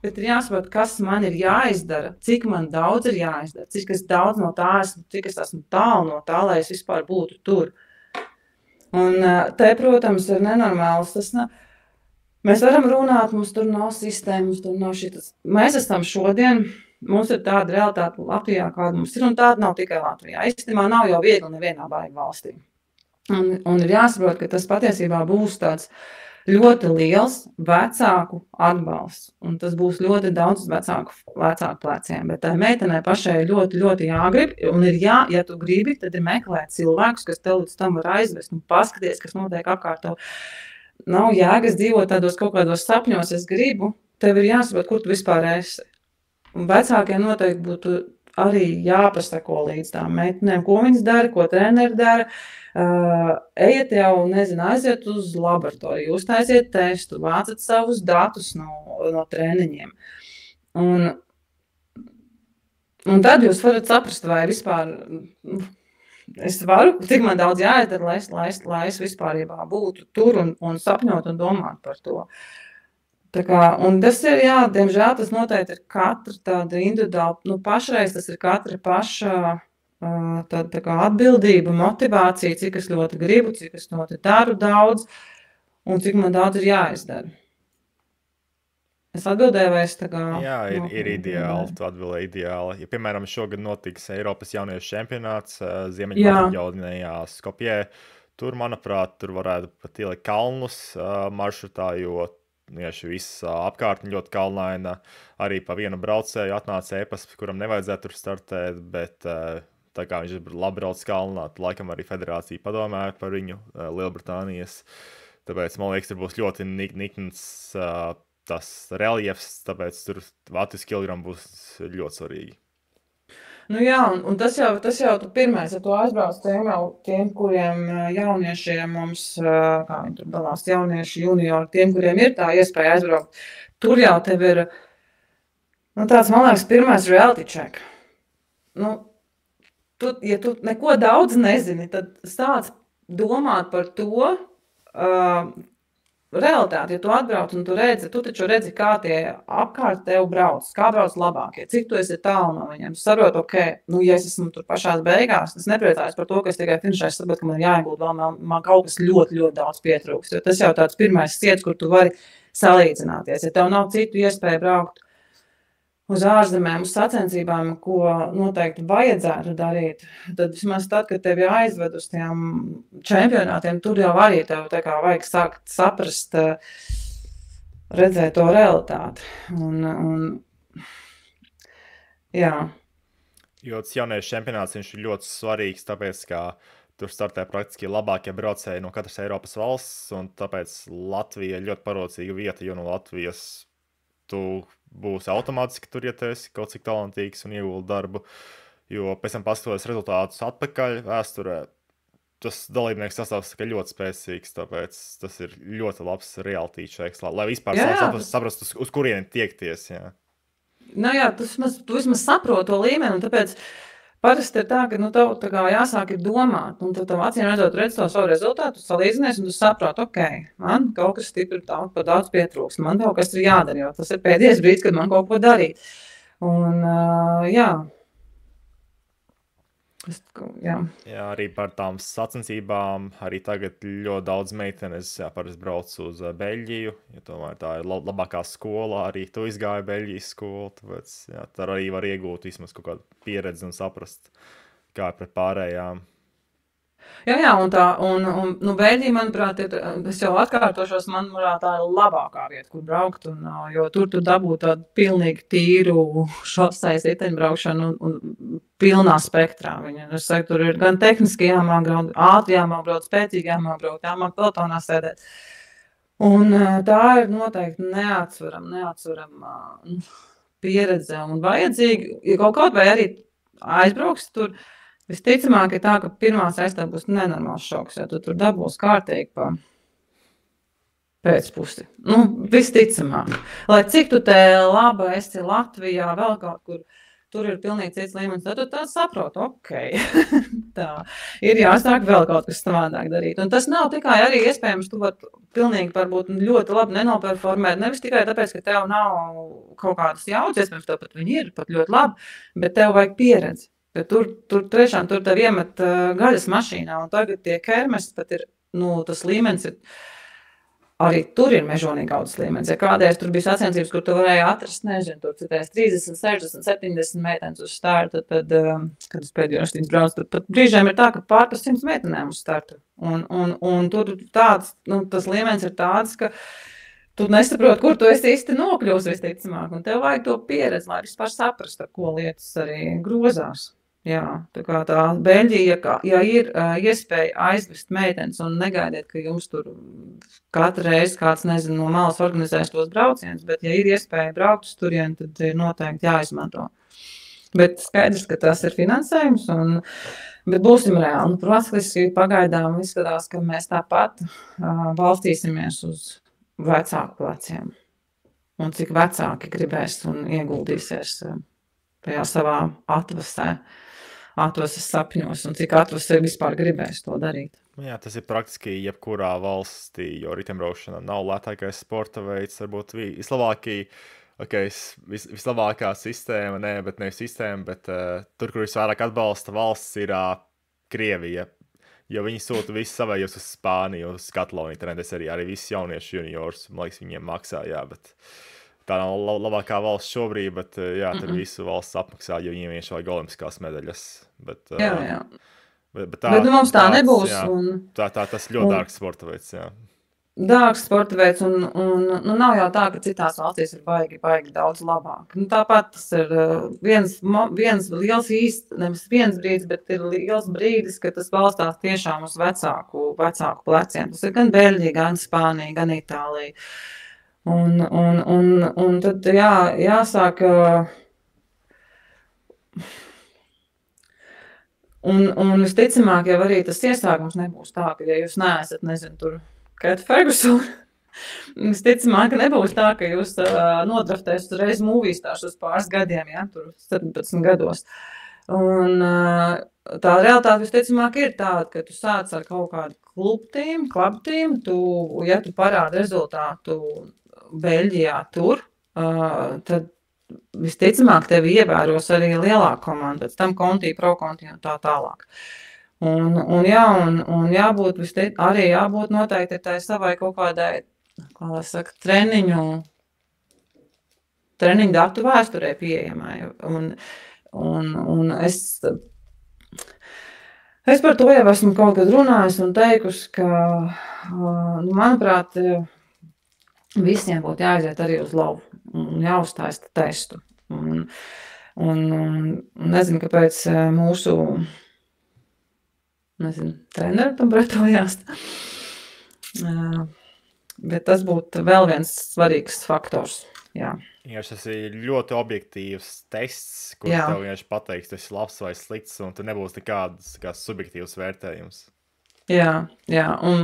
bet ir jāsaprot, kas man ir jāizdara, cik man daudz ir jāizdara, cik es daudz no tā esmu, cik es esmu tālu no tā, lai es vispār būtu tur. Un te, protams, ir nenormāls. Mēs varam runāt, mums tur nav sistēmas, tur nav šitas. Mēs esam šodien, mums ir tāda realitāte Latvijā, kāda mums ir, un tāda nav tikai Latvijā. Īstenībā nav jau viegli nevienā baigi valstī. Un ir jāsaprot, ka tas patiesībā būs tāds ļoti liels vecāku atbalsts, un tas būs ļoti daudz vecāku pleciem, bet tā meitenei pašai ļoti, ļoti jāgrib, un ir ja tu gribi, tad ir meklēt cilvēkus, kas tev līdz tam var aizvest, un paskaties, kas notiek apkārt tev. Nav jēgas dzīvot tādos kaut kādos sapņos, es gribu, tev ir jāsaprot, kur tu vispār esi. Un vecākiem noteikti būtu arī jāpasako līdz tām meitenēm, ko viņas dara, ko treneri dara. Ejiet jau, aiziet uz laboratoriju, uztaisiet testu, vācat savus datus no treniņiem. Un tad jūs varat saprast, vai vispār es varu, cik man daudz jāizdara, lai es vispārībā būtu tur un sapņot un domāt par to. Un tas ir, diemžēl tas noteikti ir katra tāda individuāla, pašreiz tas ir katra paša tā kā atbildība, motivācija, cik es ļoti gribu, cik es ļoti daru daudz un cik man daudz ir jāizdara. Es atbildēju, vai es tā kā... Jā, ir ideāli, tu atbildēji ideāli. Ja, piemēram, šogad notiks Eiropas jauniešu čempionāts Ziemeļmaķedonijā, Skopjē, tur, manuprāt, tur varētu pat ielikt kalnus maršrutā, jo viss apkārtni ļoti kalnaina. Arī pa vienu braucēju atnāca e-pasts, kuram nevajadzētu tur startēt, bet tā kā viņš ir labi brauc kalnā, tad laikam arī federācija padomāja par viņu Lielbritānijas. Tāpēc, man liekas, tur būs ļoti nikns tas reliefs, tāpēc tur Latvijas kilogramu būs ļoti svarīgi. Un tas jau tu pirmais, ja tu aizbrauc tiem, kuriem jauniešiem mums, kā viņi tur dalās, jaunieši, juniori, tiem, kuriem ir tā iespēja aizbraukt, tur jau tev ir, tāds, man liekas, pirmais reality check. Ja tu neko daudz nezini, tad sāc domāt par to realitāti, ja tu atbrauc un tu taču redzi, kā tie apkārt tev brauc, kā brauc labākie, cik tu esi tālu no viņiem. Tu saproti, ja es esmu tur pašās beigās, es nepriecājos par to, ka es tikai finišēju, saprotu, ka man jāiegūt vēl, man kaut kas ļoti, ļoti daudz pietrūks, jo tas jau tāds pirmais ciets, kur tu vari salīdzināties. Ja tev nav citu iespēju braukt uz ārzemēm, uz sacensībām, ko noteikti vajadzētu darīt, tad vismaz tad, kad tevi aizved uz tiem čempionātiem, tur jau arī tev tā kā vajag sākt saprast, redzēt to realitāti. Jā. Jo tas jauniešu čempionāts viņš ir ļoti svarīgs, tāpēc, ka tur startē praktiski labākie braucēji no katras Eiropas valsts, un tāpēc Latvija ir ļoti parocīga vieta, jo no Latvijas tu būs automātiski tur, ja tu esi kaut cik talantīgs un ieguldi darbu, jo pēc tam paskatoties rezultātus atpakaļ vēsturē, tas dalībnieks sastāvs ļoti spēcīgs, tāpēc tas ir ļoti labs reality checks, lai vispār saprastu, uz kurieni tiekties. Jā. Tu vismaz saproti to līmeni, un tāpēc parasti ir tā, ka tev tā kā jāsāk ir domāt, un tad tev acīm redzot redz to savu rezultātu, tu salīdzinies, un tu saproti, man kaut kas stipri par daudz pietrūkst, man kaut kas ir jādara, jo tas ir pēdējais brīdis, kad man kaut ko darīt. Un, jā, arī par tām sacensībām, arī tagad ļoti daudz meitenes parasti brauc uz Beļģiju, jo tomēr tā ir labākā skola, arī tu izgāji Beļģijas skolu, tāpēc tā arī var iegūt vismaz kaut kādu pieredzi un saprast, kā pret pārējām. Jā, un Beļģija, manuprāt, es jau atkārtošos, manuprāt, tā ir labākā vieta, kur braukt, jo tur tu dabū tādu pilnīgi tīru šoseis riteņbraukšanu un pilnā spektrā. Es saku, tur ir gan tehniski jāmāk, ātri jāmāk braukt, spēcīgi jāmāk braukt, jāmāk pelotonā sēdēt. Un tā ir noteikti neatsverama pieredze un vajadzīga, ja kaut vai arī aizbrauks tur. Visticamāk ir tā, ka pirmā saistā būs nenormāls šoks, jo tu tur dabūs kārtīgi pa pēcpusi. Visticamāk. Lai cik tu te laba esi Latvijā, vēl kaut kur, tur ir pilnīgi cits līmenis, tad tu tā saproti, tā ir jāsāk vēl kaut kas savādāk darīt. Un tas nav tikai arī iespējams, tu vari pilnīgi varbūt ļoti labi nenoperformēt, nevis tikai tāpēc, ka tev nav kaut kādas jaudas, iespējams, tev pat viņi ir pat ļoti labi, bet tev vajag pieredzi. Tur tiešām tur tev iemet gaļas mašīnā, un tagad tie kermes pat ir, tas līmenis ir, arī tur ir mežonīgi audas līmenis. Ja kādreiz tur bija sacensības, kur tu varēji atrast, nezinu, tur citēs 30, 60, 70 meitenes uz starta, tad, kad es pēdējo raštīns braucu, tad pat brīžiem ir tā, ka pār par 100 meitenēm uz starta. Un tur tāds, tas līmenis ir tāds, ka tu nesaproti, kur tu esi īsti nokļūs visticamāk, un tev vajag to pieredzi, lai vispār saprast, ar ko lietas arī grozās. Jā, tā kā tā Beļģija, ja ir iespēja aizvest meitenes un negaidiet, ka jums tur katru reizi kāds, nezinu, no malas organizēs tos braucienus, bet ja ir iespēja braukt uz turieni, tad ir noteikti jāizmanto. Bet skaidrs, ka tas ir finansējums, bet būsim reāli. Praktiski pagaidām izskatās, ka mēs tāpat balstīsimies uz vecāku pleciem. Un cik vecāki gribēs un ieguldīsies tajā savā atvases sapņos, un cik atvase vispār gribēs to darīt. Jā, tas ir praktiski jebkurā valstī, jo ritembraušana nav lētākais sporta veids, varbūt vislabākā sistēma, bet nevis sistēma, bet tur, kur visvairāk atbalsta valsts, ir Krievija, jo viņi sūta visus savējos uz Spāniju, uz Kataloniju, trenēties arī visus jauniešu juniors, man liekas, viņiem maksā, jā, bet tā nav labākā valsts šobrīd, bet jā, tur visu valsts apmaksā, jo viņiem vienkārši vajag olimpiskās medaļas. Jā. Bet mums tā nebūs. Jā, tas ļoti dārgs sporta veids, jā. Dārgs sporta veids, un nav jau tā, ka citās valstīs ir baigi daudz labāk. Tāpat tas ir viens liels nevis viens brīdis, bet ir liels brīdis, ka tas balstās tiešām uz vecāku pleciem. Tas ir gan Beļģija, gan Spānija, gan Itālija. Un tad jāsāk un visticamāk jau arī tas iesākums nebūs tā, ka ja jūs neesat, nezinu, tur Kate Ferguson, visticamāk, ka nebūs tā, ka jūs nodraftēs uzreiz mūvīstāšu uz pāris gadiem, ja, tur 17 gados. Un tā realitāte visticamāk ir tāda, ka tu sāc ar kaut kādu klubtīm, ja tu parādi rezultātu Beļģijā tur, tad visticamāk tevi ievēros arī lielāka komanda, pēc tam Conti, Pro Conti un tā tālāk. Un jābūt arī jābūt noteikti tai savai kaut kādai, kā lai saka, treniņu datu vēsturē pieejamai. Un es par to jau esmu kaut kad runājis un teikusi, ka, manuprāt, visiem būtu jāaiziet arī uz labu un jāuztaista testu. Un nezinu, kāpēc mūsu treneri tam pretojās. Bet tas būtu vēl viens svarīgs faktors. Jā. Ja tas ir ļoti objektīvs tests, kur tev vienkārši pateiks, tas ir labs vai slikts, un tur nebūs nekāds subjektīvs vērtējums. Jā, un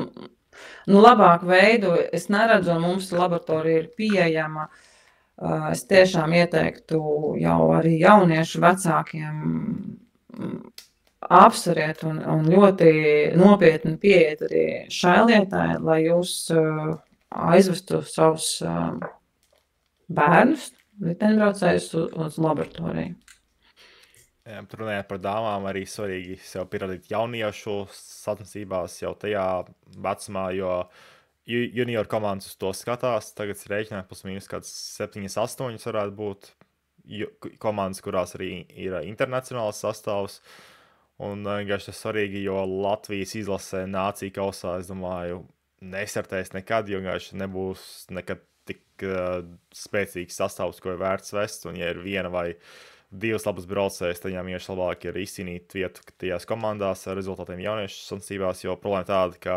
labāku veidu es neredzu, un mums laboratorija ir pieejama. Es tiešām ieteiktu jau arī jauniešu vecākiem apsveriet un ļoti nopietni pieiet arī šai lietai, lai jūs aizvestu savus bērnus, riteņbraucējus uz laboratoriju. Jā, tur runājot par dāmām, arī svarīgi sev pierādīt jauniešu sacensībās jau tajā vecumā, jo junior komandas uz to skatās. Tagad ir rēķināt plus mīnus kāds 7, 8 varētu būt komandas, kurās arī ir internacionāls sastāvs. Un vienkārši tas svarīgi, jo Latvijas izlasē nācija kausā, es domāju, nestartēs nekad, jo vienkārši nebūs nekad tik spēcīgs sastāvs, ko ir vērts vest. Un ja ir viena vai divas labas braucējas, tad viņām vienkārši labāk ir izcīnīt vietu tajās komandās ar rezultātiem jauniešu sacensībās, jo problēma tāda, ka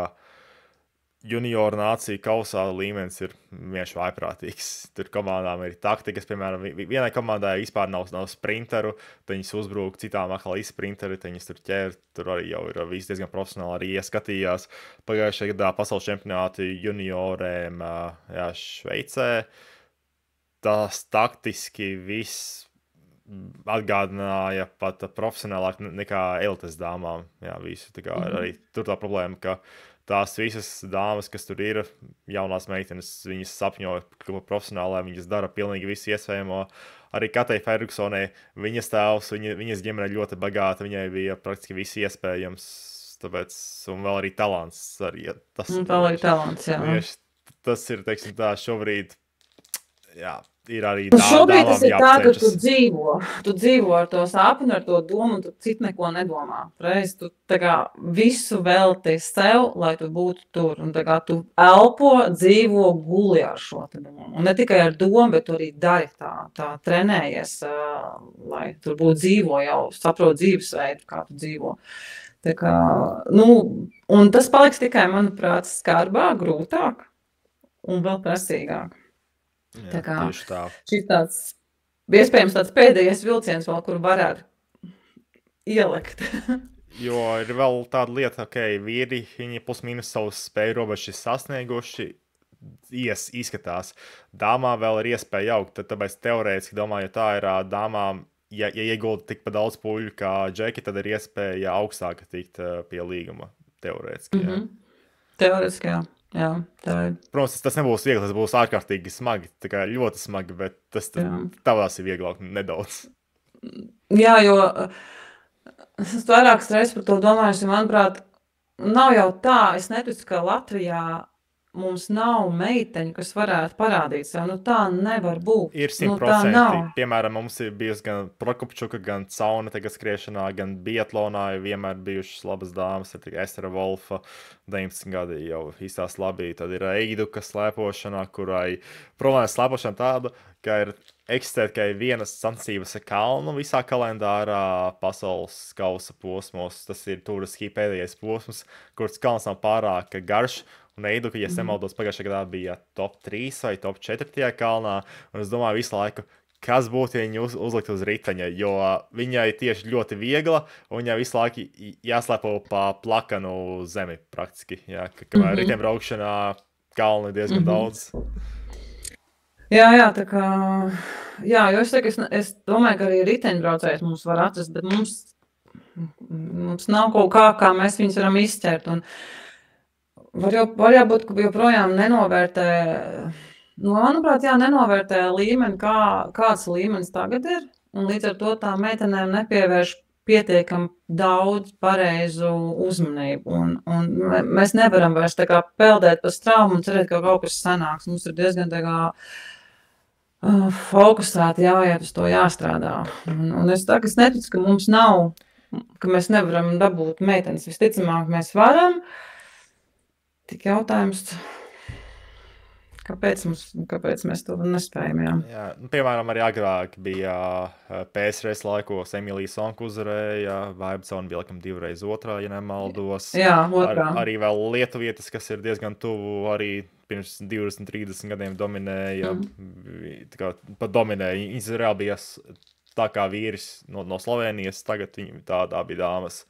junioru nāciju kausā līmenis ir vienkārši vaiprātīgs. Tur komandām ir taktikas, piemēram, vienai komandai vispār nav sprinteru, tad viņas uzbrūk, citām atkal izsprinteri, tad viņas tur ķēr, tur arī jau ir viss diezgan profesionāli arī ieskatījās. Pagājušajā gadā pasaules čempionāti juniorēm Šveicē. Tas taktiski viss atgādināja pat profesionālāk nekā elites dāmām. Jā, visu. Tā kā arī tur tā problēma, ka tās visas dāmas, kas tur ir, jaunās meitenes, viņas sapņo kļūt profesionālai, viņas dara pilnīgi visu iespējamo. Arī Katai Fergusonai, viņas tēvs, viņas ģimene ļoti bagāta, viņai bija praktiski viss iespējams, tāpēc, un vēl arī talants. Arī, ja, Vēl arī talants, jā. Tas ir, teiksim tā, šobrīd, jā, ir arī šobrīd tas ir tā, ka tu dzīvo ar to sāpinu, ar to domu, un tu citu neko nedomā. Reiz tu tā kā visu velti sev, lai tu būtu tur. Un tā kā tu elpo, dzīvo, guli ar šo domu. Un ne tikai ar domu, bet tu arī dari tā trenējies, lai tur būtu dzīvo jau, saprot dzīvesveidu, kā tu dzīvo. Tā kā, un tas paliks tikai, manuprāt, skarbāk, grūtāk un vēl prasīgāk. Jā, tā kā tieši tā. Šis tāds, iespējams tāds pēdējais vilciens vēl, kur varētu ielikt. Jo ir vēl tāda lieta, ka vīri, viņi plus mīnus savus spēju robežas sasnieguši, izskatās. Dāmām vēl ir iespēja augt, tāpēc teorētiski domāju, ja tā ir dāmām, ja iegulda tikpat daudz puļu kā džeki, tad ir iespēja augstāk tikt pie līguma, teorētiski. Jā. Teorētiski, jā. Jā, tā ir. Protams, tas nebūs viegli, tas būs ārkārtīgi smagi, tā kā ļoti smagi, bet tas tavās ir vieglāk nedaudz. Jā, jo es vairāk stresu par to domāju, jo, manuprāt, nav jau tā, es neticu, ka Latvijā mums nav meiteņu, kas varētu parādīt sev. Tā nevar būt. Ir 100%. Piemēram, mums ir bijusi gan Prokopčuka, gan Cauna tagad skriešanā, gan biatlonā vienmēr bijušas labas dāmas. Ir Estera Volfa, 19 gadi jau izstās labi. Tad ir Eiduka slēpošanā, kurai problēma slēpošana tāda, ka ir eksistēt tikai vienas sacensības ar kalnu visā kalendārā pasaules kausa posmos. Tas ir Tour ski pēdējais posms, kurš kalns nav pārāk garš. Un Eiduka, ja nemaldos, pagājušajā gadā bija top 3 vai top 4 tajā kalnā. Un es domāju visu laiku, kas būtu, ja viņa uzlikt uz riteņa, jo viņai tieši ļoti viegla, un viņai visu laiku jāslēpo pa plakanu zemi praktiski. Jā, kamēr riteņbraukšanā kalnu ir diezgan daudz. Jā, tā kā, jā, jo es domāju, ka arī riteņbraucējs mums var atrast, bet mums nav kaut kā mēs viņus varam izķert. Un var jābūt, ka joprojām nenovērtē, manuprāt, nenovērtē līmeni, kāds līmenis tagad ir, un līdz ar to tām meitenēm nepievērš pietiekam daudz pareizu uzmanību, un mēs nevaram vairs tā kā peldēt pa straumu un cerēt, ka kaut kas sanāks. Mums ir diezgan tā kā fokusēti jāiet uz to jāstrādā. Un es neticu, ka mums nav, ka mēs nevaram dabūt meitenes. Visticamāk, mēs varam. Tik jautājums, kāpēc mēs to nespējam? Jā, piemēram, arī agrāk bija PSRS laikos Emīlija Sonka uzvarēja, Vaibcona bija laikam 2 reizes otrā, ja nemaldos. Jā, otrā. Arī vēl lietuvietas, kas ir diezgan tuvu, arī pirms 20-30 gadiem dominēja, tā kā pat dominēja. Viņas reāli bija tā kā vīris no Slovenijas, tagad tā bija dāmas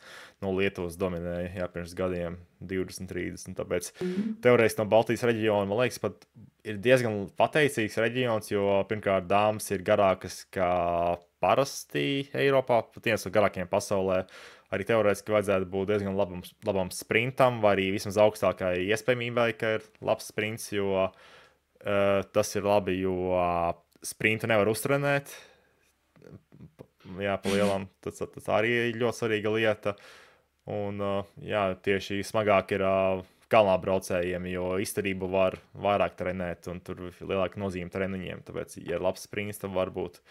no Lietuvas dominēja, jā, pirms gadiem 20-30, tāpēc teorētiski no Baltijas reģiona, man liekas, pat ir diezgan pateicīgs reģions, jo pirmkārt dāmas ir garākas kā parasti Eiropā, pat viens no garākajiem pasaulē, arī teorētiski vajadzētu būt diezgan labam sprintam, vai arī vismaz augstākai iespējamībai, ka ir labs sprints, jo tas ir labi, jo sprintu nevar uztrenēt, jā, pa lielam, tas arī ir ļoti svarīga lieta. Un, jā, tieši smagāk ir kalnā braucējiem, jo izturību var vairāk trenēt, un tur lielāka nozīme treniņiem. Tāpēc, ja ir labs sprints, tad varbūt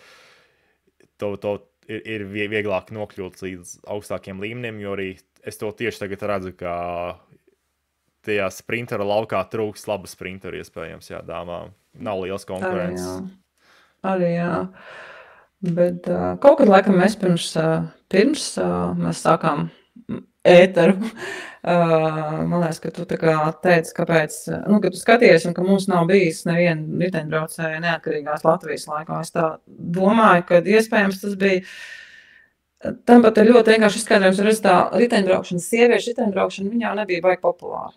to ir vieglāk nokļūt līdz augstākiem līmenim, jo arī es to tieši tagad redzu, ka tajā sprintera laukā trūks laba sprintera iespējams, jā, dāmām. Nav liels konkurences. Arī jā. Bet kaut kad laikam mēs pirms mēs sākām ēteru. Man liekas, ka tu tā kā teici, kāpēc, ka tu skaties un ka mums nav bijis neviena riteņbraucēja neatkarīgās Latvijas laikā. Es tā domāju, ka iespējams tas bija, tam pat ir ļoti vienkārši izskaidrojums, redz tā riteņbraukšana, sieviešu riteņbraukšana, viņa jau nebija baigi populāra.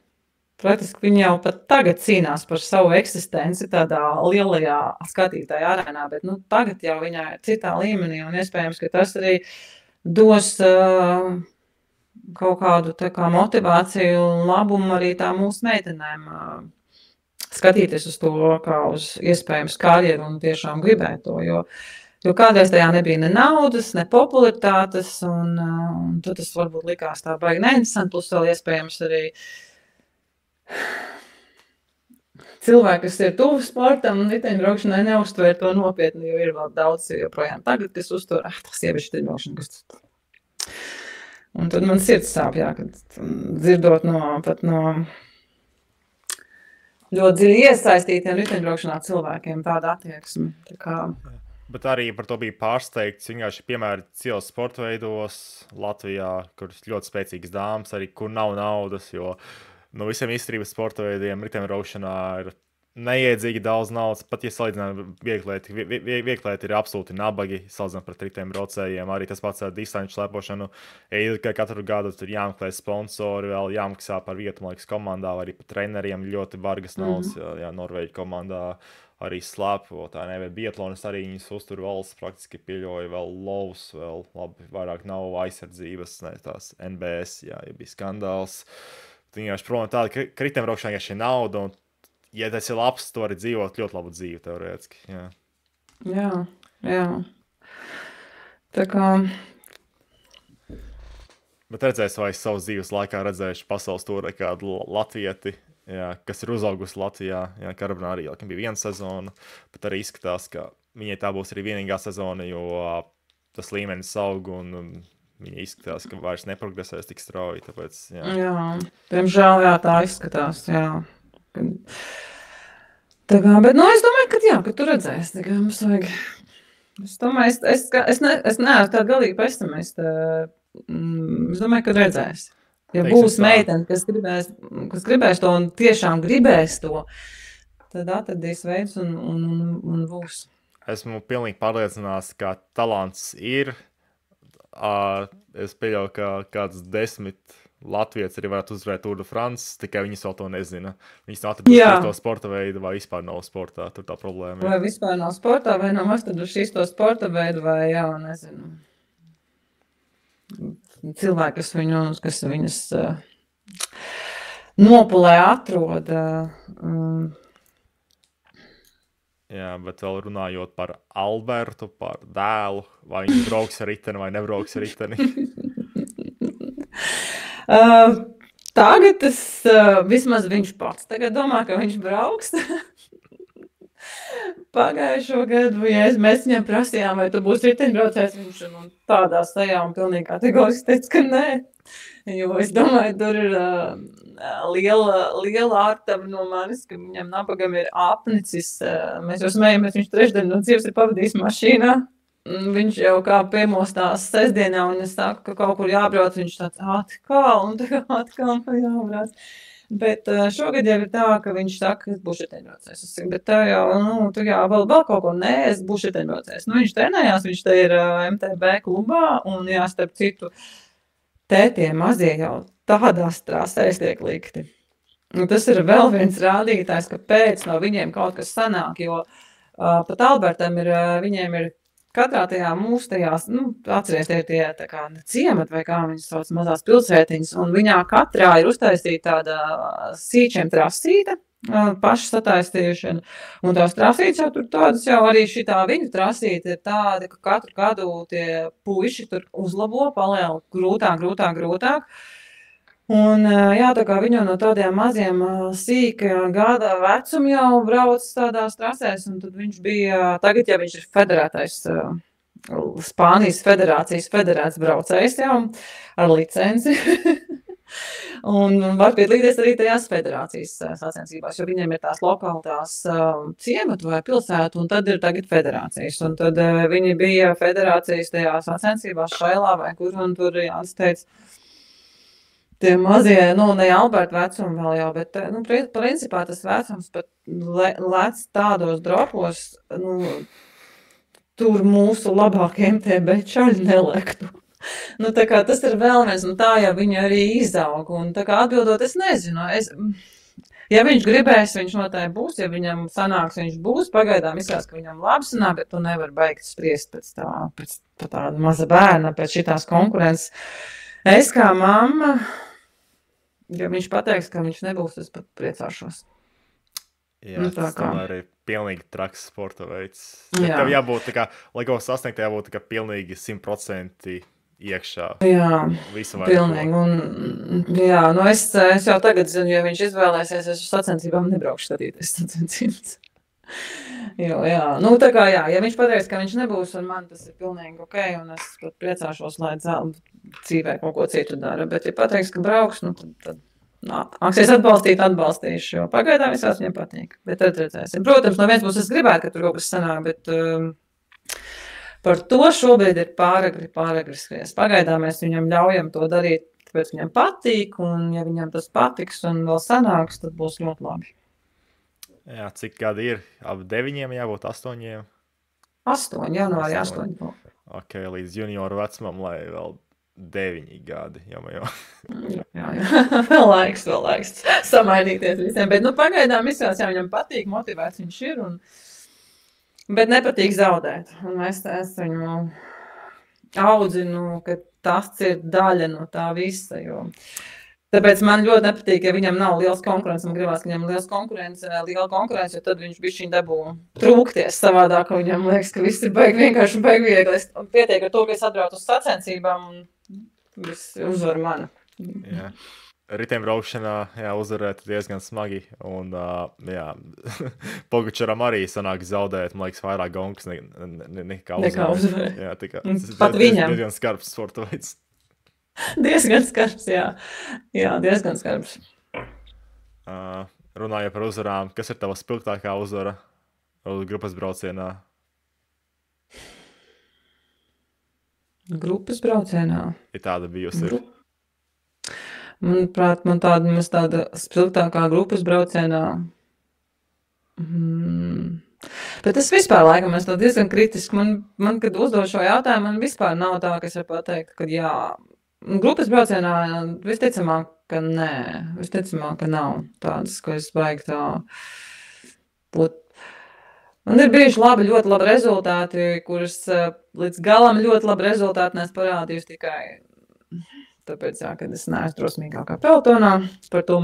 Praktiski viņi jau pat tagad cīnās par savu eksistenci tādā lielajā skatītāja arēnā, bet tagad jau viņai ir citā līmenī, un iespējams, ka tas arī dos kaut kādu tā kā motivāciju un labumu arī tā mūsu meitenēm skatīties uz to kā uz iespējams karjeru un tiešām gribēt to, jo kādreiz tajā nebija ne naudas, ne popularitātes, un tad tas varbūt likās tā baigi neinteresanti, plus vēl iespējams arī cilvēki, kas ir tuvu sportam un riteņbraukšanai, neuztver to nopietni, jo ir vēl daudz joprojām tagad, kas uztver, tas sieviešu riteņbraukšana, kas tas. Un tad man sirds sāp, kad dzirdot pat no ļoti dziļi iesaistītiem riteņbraukšanā cilvēkiem tāda attieksme. Tā kā... Bet arī par to bija pārsteigts. Vienkārši piemēri cielas sporta veidos Latvijā, kur ir ļoti spēcīgas dāmas, arī kur nav naudas, jo no visiem izturības sporta veidiem riteņbraukšanā ir neiedzīgi daudz naudas. Pat, ja salīdzinām vieglēti ir absolūti nabagi, salīdzinām pret riteņbraucējiem. Arī tas pats ar distanču slēpošanu. Katru gadu tur jāmeklē sponsori, vēl jāmaksā par vietu, man liekas, komandā, vai arī par treneriem ļoti bargas naudas. Jā, Norvēģi komandā arī slēpotāji, bet biatlonis arī viņas uztur valsts praktiski pieļauja vēl lovus, vēl labi, vairāk nav aizsardzības, ne tās NBS, jā, ja bija skandāls. Vienkārši problēma tāda, ka riteņbraukšanā vienkārši ir nauda, un, ja tas ir labs, tu vari dzīvot ļoti labu dzīvi, teorētiski. Jā. Tā kā... Bet redzēs, vai savas dzīves laikā redzējuši pasaules tūrē kādu latvieti, jā, kas ir uzaugusi Latvijā. Jā, Karabinā arī bija viena sezona, bet arī izskatās, ka viņai tā būs arī vienīgā sezona, jo tas līmenis aug un viņa izskatās, ka vairs neprogresēs tik strauji, tāpēc, jā, diemžēl, tā izskatās, jā. Tā kā, bet, es domāju, ka tu redzēsi, tā kā mums vajag, es domāju, es neesmu tāda galīgi pesimista, es domāju, ka redzēsi. Ja būs meitene, kas gribēs to un tiešām gribēs to, tad atradīs veids un būs. Esmu pilnīgi pārliecināts, ka talants ir. Es pieļauju, ka kāds 10 latvietis arī varētu uzvarēt Tour de France, tikai viņas vēl to nezina. Viņas nav atraduši to sporta veidu vai vispār nav sportā, tur tā problēma ir. Vai vispār nav sportā, vai nav atraduši to sporta veidu, vai nezinu. Cilvēki, kas viņas nopulē atrod. Jā, bet vēl runājot par Albertu, par dēlu, vai viņš brauks ar riteni vai nebrauks ar riteni? Tagad vismaz viņš pats tagad domā, ka viņš brauks. Pagājušo gadu, ja mēs viņam prasījām, vai tu būsi riteņbraucējs, viņš tādā stajā un pilnīgi kategoriski teica, ka nē. Jo es domāju, tur ir liela ārtava no manis, ka viņam nabagam ir apnicis. Mēs jau smējamies, viņš trešdaļu no dzīves ir pavadījis mašīnā. Viņš jau kā piemostās sestdienā, un es saku, ka kaut kur jābrauc, viņš tāds atkal jābrauc. Bet šogad jau ir tā, ka viņš saka, ka es būšu riteņbraucējs. Es saku, bet tā jau, tu vēl kaut ko, nē, es būšu riteņbraucējs. Viņš trenējās, viņš te ir MTB klubā, un starp citu, tie mazie jau tādās trasēs tiek likti. Un tas ir vēl viens rādītājs, ka pēc no viņiem kaut kas sanāk, jo pat Albertam viņiem ir katrā tajā mūsu tajās, atceries, tie tā kā ciemat vai kā viņas sauc mazās pilsētiņas, un viņā katrā ir uztaisīta tāda sīčiem trasīta, paši sataistījušana, un tās trasītas jau tur tādas jau arī šitā viņu trasīta ir tāda, ka katru gadu tie puiši tur uzlabo, paliela grūtāk. Un tā kā viņu no tādiem maziem sīka gada vecuma jau brauc tādās trasēs, un tad viņš bija, tagad jau viņš ir federētais, Spānijas federācijas federēts braucējs jau ar licenci. Un var piedalīties arī tajās federācijas sacensībās, jo viņiem ir tās lokālās ciematu vai pilsētu, un tad ir tagad federācijas. Un tad viņi bija federācijas tajās sacensībās Šailā vai kur, un tur Jānis teica, tie mazie, ne Alberta vecuma vēl jau, bet, principā tas vecums pat lec tādos dropos, tur mūsu labākie MTB čaļi nelektu. Tā kā tas ir vēl viens, un tā jau viņa arī izaug, un tā kā atbildot, es nezinu, Ja viņš gribēs, viņš noteikti būs. Ja viņam sanāks, viņš būs. Pagaidām izskatās, ka viņam labi sanāk, bet tu nevari beigt spriest pēc tāda maza bērna, pēc šitās konkurences. Es kā mamma, ja viņš pateiks, ka viņš nebūs, es pat priecāšos. Jā, tas tomēr ir pilnīgi traks sporta veids. Jā. Tev jābūt, lai ko sasniegt, jābūt pilnīgi 100% iekšā. Jā, visu pilnīgi. Un, jā, nu es jau tagad zinu, ja viņš izvēlēsies, es uz sacensībām nebraukšu skatīties sacensības. Jo, jā, nu tā kā jā, ja viņš pateiks, ka viņš nebūs, un man tas ir pilnīgi ok, un es pat priecāšos, lai dzīvē kaut ko citu dara, bet ja pateiks, ka brauks, nu tad nāksies atbalstīšu, jo pagaidām visās viņam patīk, bet tad redzēsim. Protams, no vienas puses es gribētu, ka tur kaut kas sanāk, bet par to šobrīd ir pāragri skries. Pagaidām mēs viņam ļaujam to darīt, tāpēc viņam patīk, un ja viņam tas patiks un vēl sanāks, tad būs ļoti labi. Jā, cik gadi ir? Ap 9 jābūt 8? 8, janvārī 8. Ok, līdz junioru vecumam, lai vēl 9 gadi, jā. Vēl laiks samainīties visiem, bet pagaidām izskatās, ja viņam patīk, motivēts viņš ir, bet nepatīk zaudēt, un es viņu audzinu, ka tas ir daļa no tā visa, jo tāpēc man ļoti nepatīk, ja viņam nav liels konkurence, man gribās, ka viņam liela konkurence, jo tad viņš bišķiņ dabū trūkties savādāk, ka viņam liekas, ka viss ir baigi vienkārši un baigi viegli. Es pietiek ar to, ka es atbraucu uz sacensībām un viss uzvar mani. Jā. Riteņbraukšanā uzvarēt diezgan smagi, un Pogačaram arī sanāk zaudēt, man liekas, vairāk gonkas nekā uzvarēt. Jā, pat viņam. Diezgan skarbs sporta veids. Diezgan skarbs, jā. Jā, diezgan skarbs. Runājot par uzvarām, kas ir tava spilgtākā uzvara grupas braucienā? Grupas braucienā? Ir tāda bijusi. Manuprāt, man tāda spilgtākā grupas braucienā. Bet es vispār laikam esmu diezgan kritiski. Man, kad uzdod šo jautājumu, man vispār nav tā, ka es varu pateikt, ka jā. Grupas braucienā visticamāk, ka nē. Visticamāk, ka nav tādas, ko es baigi tā būt. Man ir bijuši ļoti labi rezultāti, kurus līdz galam ļoti labi rezultāti nes parādījusi tikai tāpēc, kad es neesmu drosmīgākā pelotonā. Par to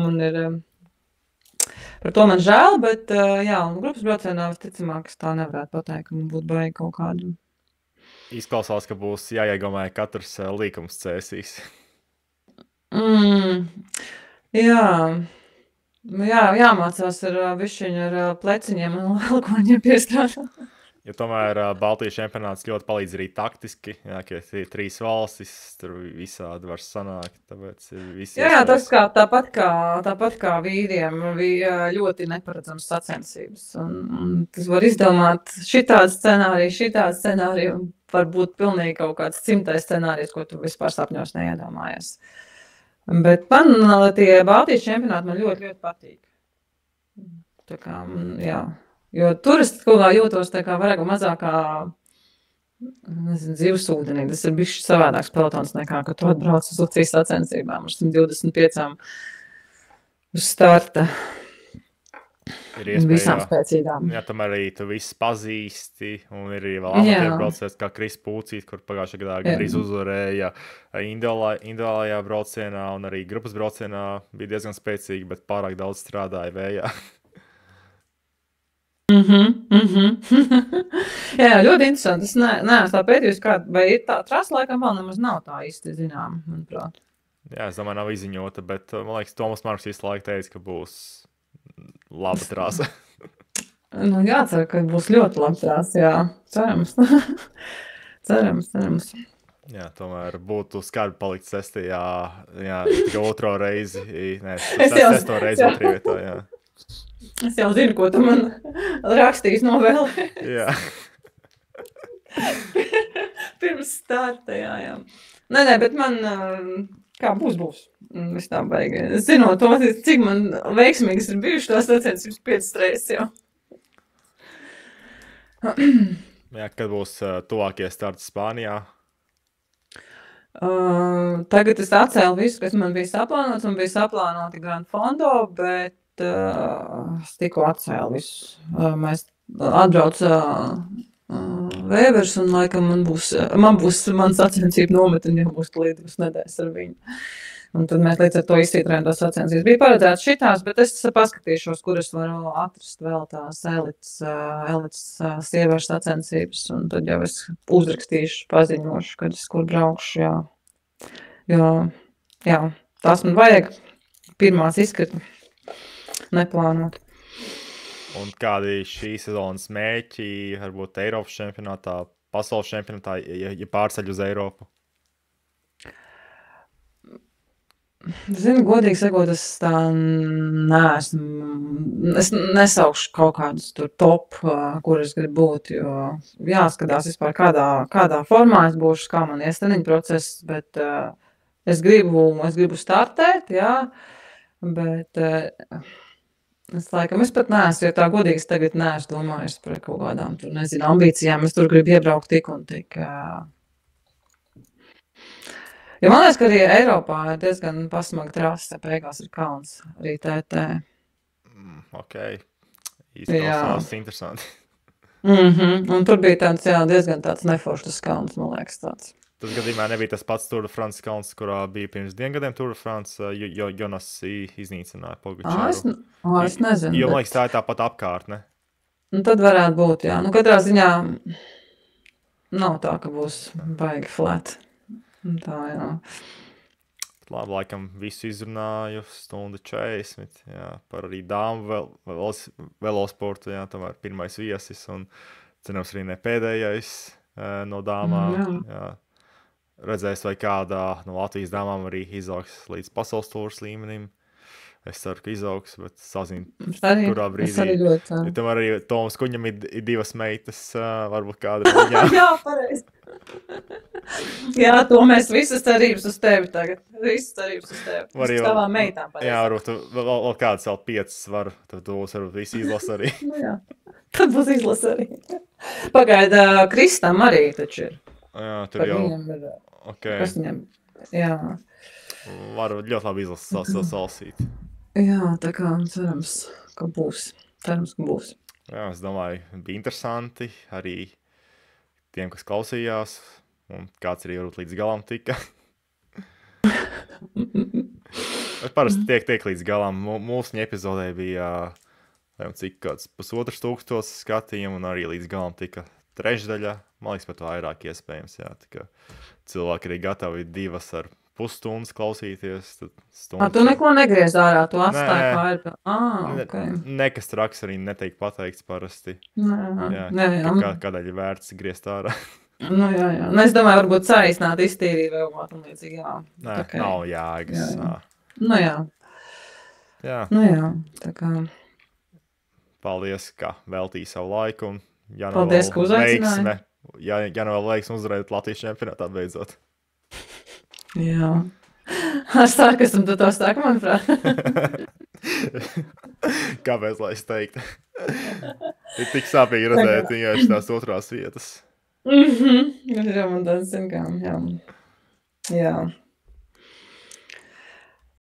man žēl, bet jā, un grupas braucienā visticamāk, es tā nevarētu pateikt, ka man būtu baigi kaut kādu. Izklausās, ka būs jāiegomē katrs līkums cēsīs. Jā, jāmācās višķiņu ar pleciņiem un vēl ko viņiem piestrādāt. Jo tomēr Baltijas čempionāts ļoti palīdz arī taktiski, jā, ka ir 3 valstis, tur visādi var sanākt, tāpēc visi... Jā, tas tāpat kā vīriem bija ļoti neparedzams sacensības, un tas var izdomāt šitādu scenāriju, un var būt pilnīgi kaut kāds 100. scenārijs, ko tu vispār sapņos neiedomājies. Bet man tie Baltijas čempionāti man ļoti, ļoti patīk. Tā kā, jā. Jo tur es kaut kā jūtos tā kā vairāk mazākā, nezinu, zivsūdenī. Tas ir bišķi savādāks pelotons nekā, ka tu atbrauc uz Lucijas sacensībām ar 125 uz starta. Visām spēcīgām. Jā, tam arī tu viss pazīsti, un ir arī vēl amatieru braucējs kā Kris Pūcīt, kur pagājušajā gadā gandrīz uzvarēja individuālajā braucienā, un arī grupas braucienā bija diezgan spēcīgi, bet pārāk daudz strādāja vējā. Jā, ļoti interesanti. Es neesmu tā pētījusi, vai ir tā trasa laikam vēl nemaz nav tā īsti zinām, manuprāt. Jā, es domāju, nav izziņota, bet man liekas, Tomas Marks visu laiku teica, ka būs laba trasa. Nu, jācer, ka būs ļoti laba trasa, jā. Cerams. Cerams. Jā, tomēr būtu skarbi palikt sestajā, jā, tikai otro reizi, sesto reizi otrī vietā, jā. Es jau zinu, ko tu man rakstīs novēlē. Jā. Pirms starta, jā. Nē, bet man, kā būs. Es tā baigi. Zinot to, cik man veiksmīgas ir bijuši tās sacensības 5 reizes jau. Jā, kad būs tuvākie starti Spānijā? Tagad es atcēlu visu, kas man bija saplānots, un bija saplānoti Grand Fondo, bet es tikko atcēlu visu. Mēs atbrauc Vēvers, un laikam man būs man sacensību nometni, jau būs līdz 2 nedēļas ar viņu. Un tad mēs līdz ar to izcītrējām tās sacensības. Bija paredzēts šitās, bet es paskatīšos, kur es varu atrast vēl tās elites sieviešu sacensības, un tad jau es uzrakstīšu, paziņošu, kad es kur braukšu, jā. Jā, tās man vajag pirmās izskatni neplānot. Un kādi šī sezonas mērķi, varbūt Eiropas čempionātā, pasaules čempionātā, ja pārceļ uz Eiropu? Zinu, godīgi sakot, es tā neesmu. Es nesaukšu kaut kādus tur top, kur es gribu būt, jo jāskatās vispār kādā formā es būšu, kā man iesteniņa process, bet es gribu startēt, jā, bet es pat neesmu, ja tā godīgi tagad neesmu domājis par kaut kādām, tur nezinu, ambīcijām, es tur gribu iebraukt tik un tik. Jo man liekas, ka arī Eiropā ir diezgan pasmaga trase, beigās ir kalns, arī TT. Ok, izklausās interesanti. Un tur bija tāds, diezgan tāds neforšs kalns, man liekas tāds. Tas gadījumā nebija tas pats Tour de France kalns, kurā bija pirms 2 gadiem Tour de France, jo Jonas iznīcināja Pogačaru. Es nezinu. Jo, man liekas, tā ir tāpat apkārtne. Nu, tad varētu būt, jā. Nu, katrā ziņā nav tā, ka būs baigi flat. Tā, jā. Labi, laikam visu izrunāju, 1:40, jā, par arī dāmu velosportu, jā, tomēr pirmais viesis un cerams arī ne pēdējais no dāmām, jā. Redzēs, vai kādā no Latvijas dāmām arī izaugs līdz pasaules tūras līmenim. Es ceru, ka izaugs, bet sazinu, kurā brīdī. Es arī ļoti. Ja tomēr arī Toms Kuņam ir 2 meitas, varbūt kāda no viņām. Jā, pareizi. Jā, to mēs visas cerības uz tevi tagad. Visas cerības uz tevi. Uz tavām meitām pareizi. Jā, varbūt vēl kādas vēl 5 var, tad tos varbūt visi izlasa arī. Nu jā, tad būs izlasa arī. Pagaida, Kristam arī taču ir. Jā, tur jau. Okay. Kas viņam, jā. Varu ļoti labi izlasīt salsīt. Jā, tā kā cerams, ka būs. Cerams, ka būs. Jā, es domāju, bija interesanti arī tiem, kas klausījās, un kāds arī varbūt līdz galam tika. Es parasti tiek līdz galam. Mūsu epizodē bija cik kāds 1500 skatījumu, un arī līdz galam tika trešdaļa. Man liekas, pat vairāk iespējams, jā. Tā kā cilvēki arī gatavi 2,5 stundas klausīties. Tu neko negriez ārā, tu atstāji kā ir. Okay. Nekas traks arī netiek pateikts parasti. Kādēļ ir vērts griezt ārā. Nu, jā. Es domāju, varbūt saīsnāt iztīrīt vēl un līdzīgi, jā. Nē, nav jāgas. Nu, jā. Jā. Nu, jā, tā kā. Paldies, ka veltīji savu laiku. Un paldies, ka uzaicināji. Ja nu vēl veiksmi uzvarēt Latvijas čempionātā beidzot. Jā. Es ceru, ka esam tu to stāku, manuprāt. Kāpēc, lai es teiktu? Ir tik sāpīgi redzēt vienkārši tās otrās vietas. Jā, man tāds zin kā, jā.